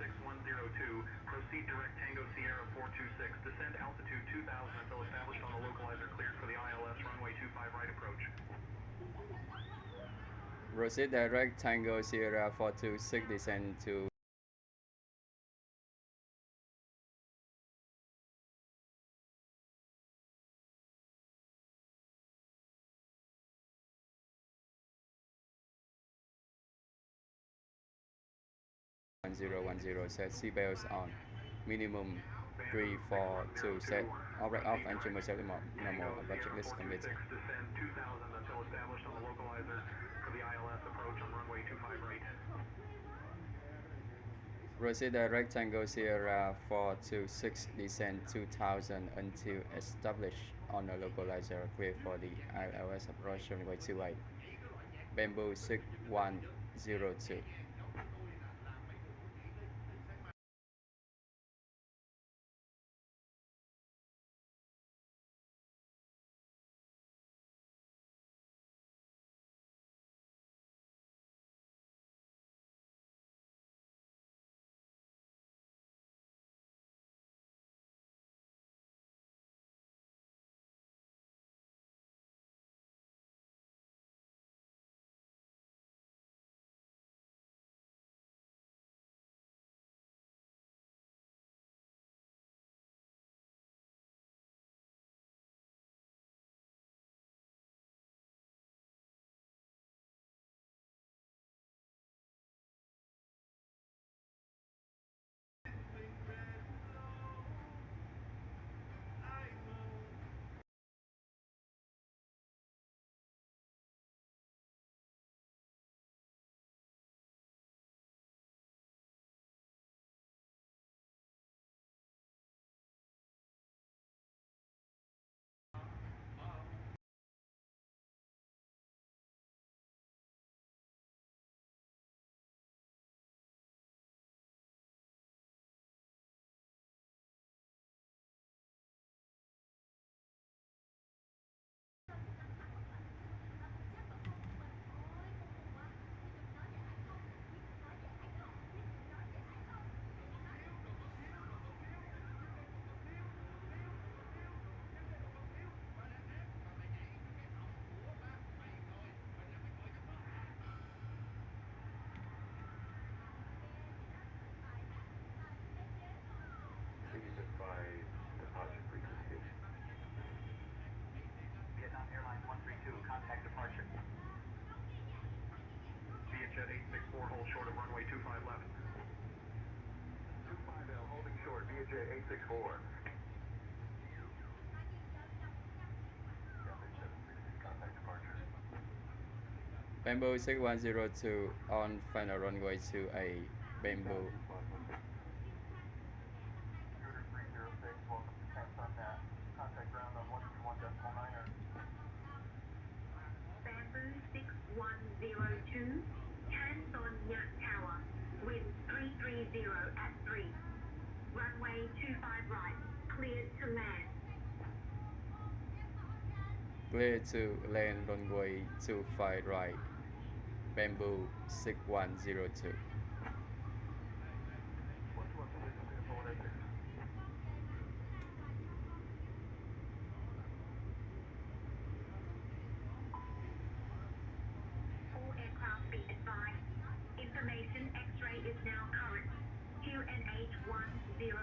6102. Proceed direct Tango Sierra 426. Descend altitude 2000 until established on the localizer cleared for the ILS runway 25 right approach.
Proceed direct Tango Sierra 426 descend to 1010, set seatbelts on. Minimum 342, set outbreak off and trim yourself normal. Approach checklist complete.
Descend 2000 until established on the localizer for the ILS approach on runway 25 right.
Proceed direct Tango Sierra 426 descend 2000 until established on the localizer clear for the ILS approach runway 28. Bamboo 6102.
Please advise departure frequency.
Vietnam Airlines 132, contact departure. Vietjet 864, hold short of runway 25 left.
25L, holding short, Vietjet 864.
Contact departure.
Bamboo 6102 on final runway 28. Bamboo.
Scooter 306, welcome to Samsung Nhat. Contact ground on 121.9er.
Bamboo 6102, hands on Nhat Tower, wind 330 at 3. Runway 25 right, cleared to land.
Clear to land runway 25 right. Bamboo 6102.
All aircraft be advised. Information X-ray is now current. QNH 1010.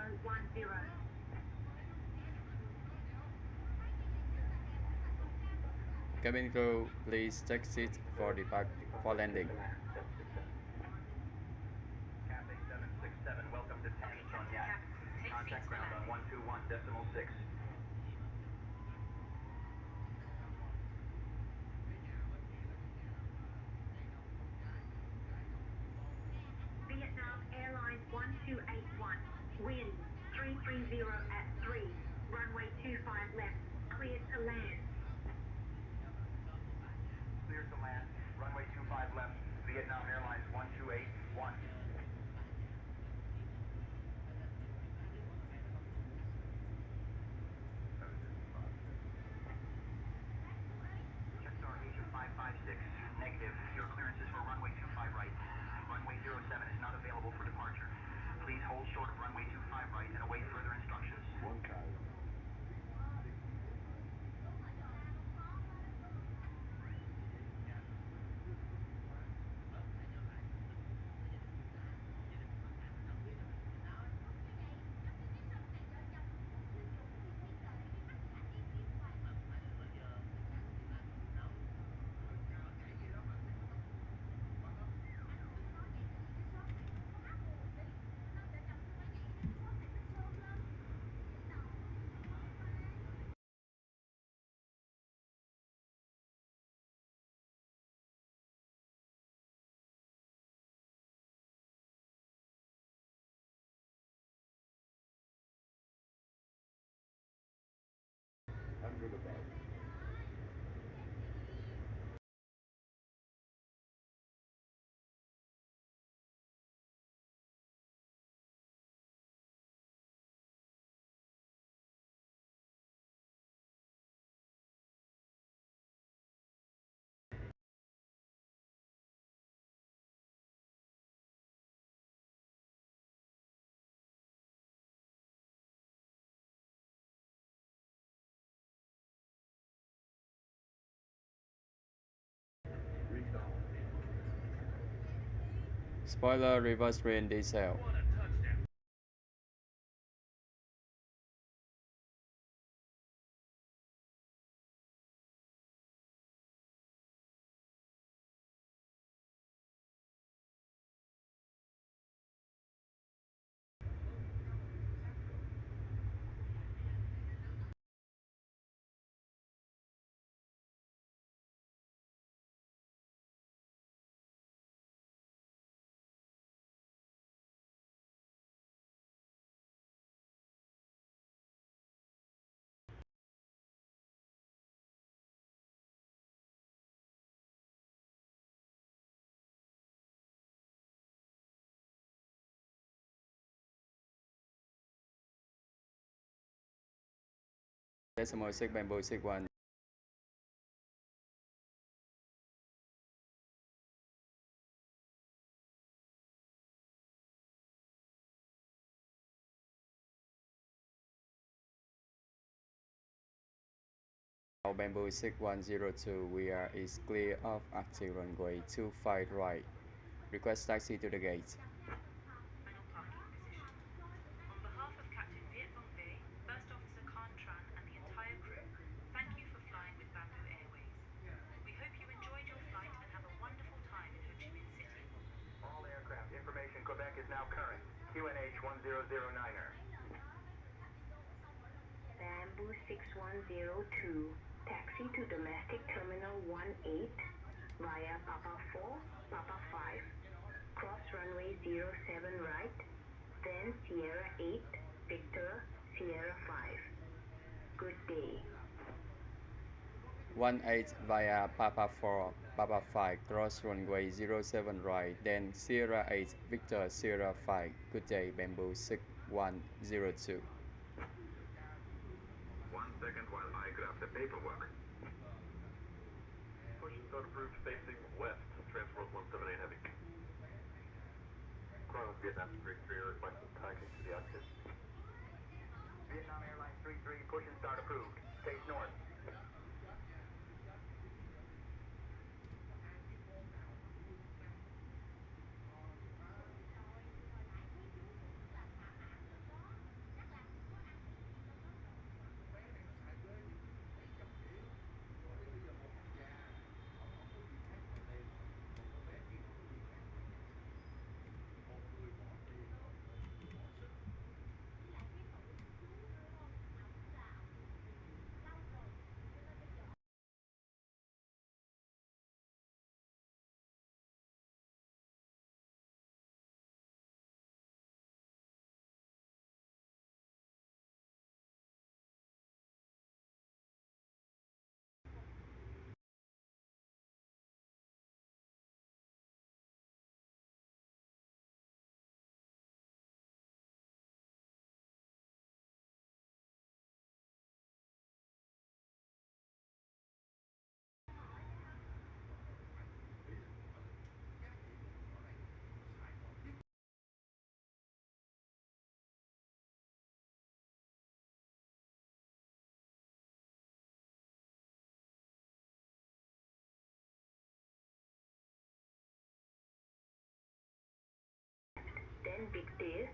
Cabin crew, please take seat for landing.
Cathay 767, welcome to Samsung Nhat. Contact ground on 121.6.
Vietnam Airlines 1281, wind 330 at 3. Runway 25 left, cleared to land.
Clear to land, runway 25 left, Vietnam Airlines 1281. Jetstar Asia 556, negative. Your clearance is for runway 25 right. Runway 07 is not available for departure. Please
Spoiler, reverse rain diesel. Decimal 6 Bamboo 61. Bamboo 6102, we are is clear of active runway 25 right. Request taxi to the gate.
On behalf of Captain Viet Vong Ve, First Officer Khan Tran and the entire crew, thank you for flying with Bamboo Airways. We hope you enjoyed your flight and have a wonderful time in Ho Chi Minh City.
All aircraft information Quebec is now current. QNH 1009er.
Bamboo 6102, taxi to domestic terminal 18 via Papa 4, Papa 5, cross runway 07 right, then Sierra 8, Victor, Sierra 5. Good day.
18 via Papa 4, Papa 5, cross runway 07 right, then Sierra 8, Victor, Sierra 5. Good day, Bamboo 6102.
1 second while I grab the paperwork.
Push and start approved facing west. Transport 178 heavy. Chronos Vietnam 33 requesting taxi to the exit.
Vietnam Airlines 33, push and start approved. Face north.
Then Big Deal,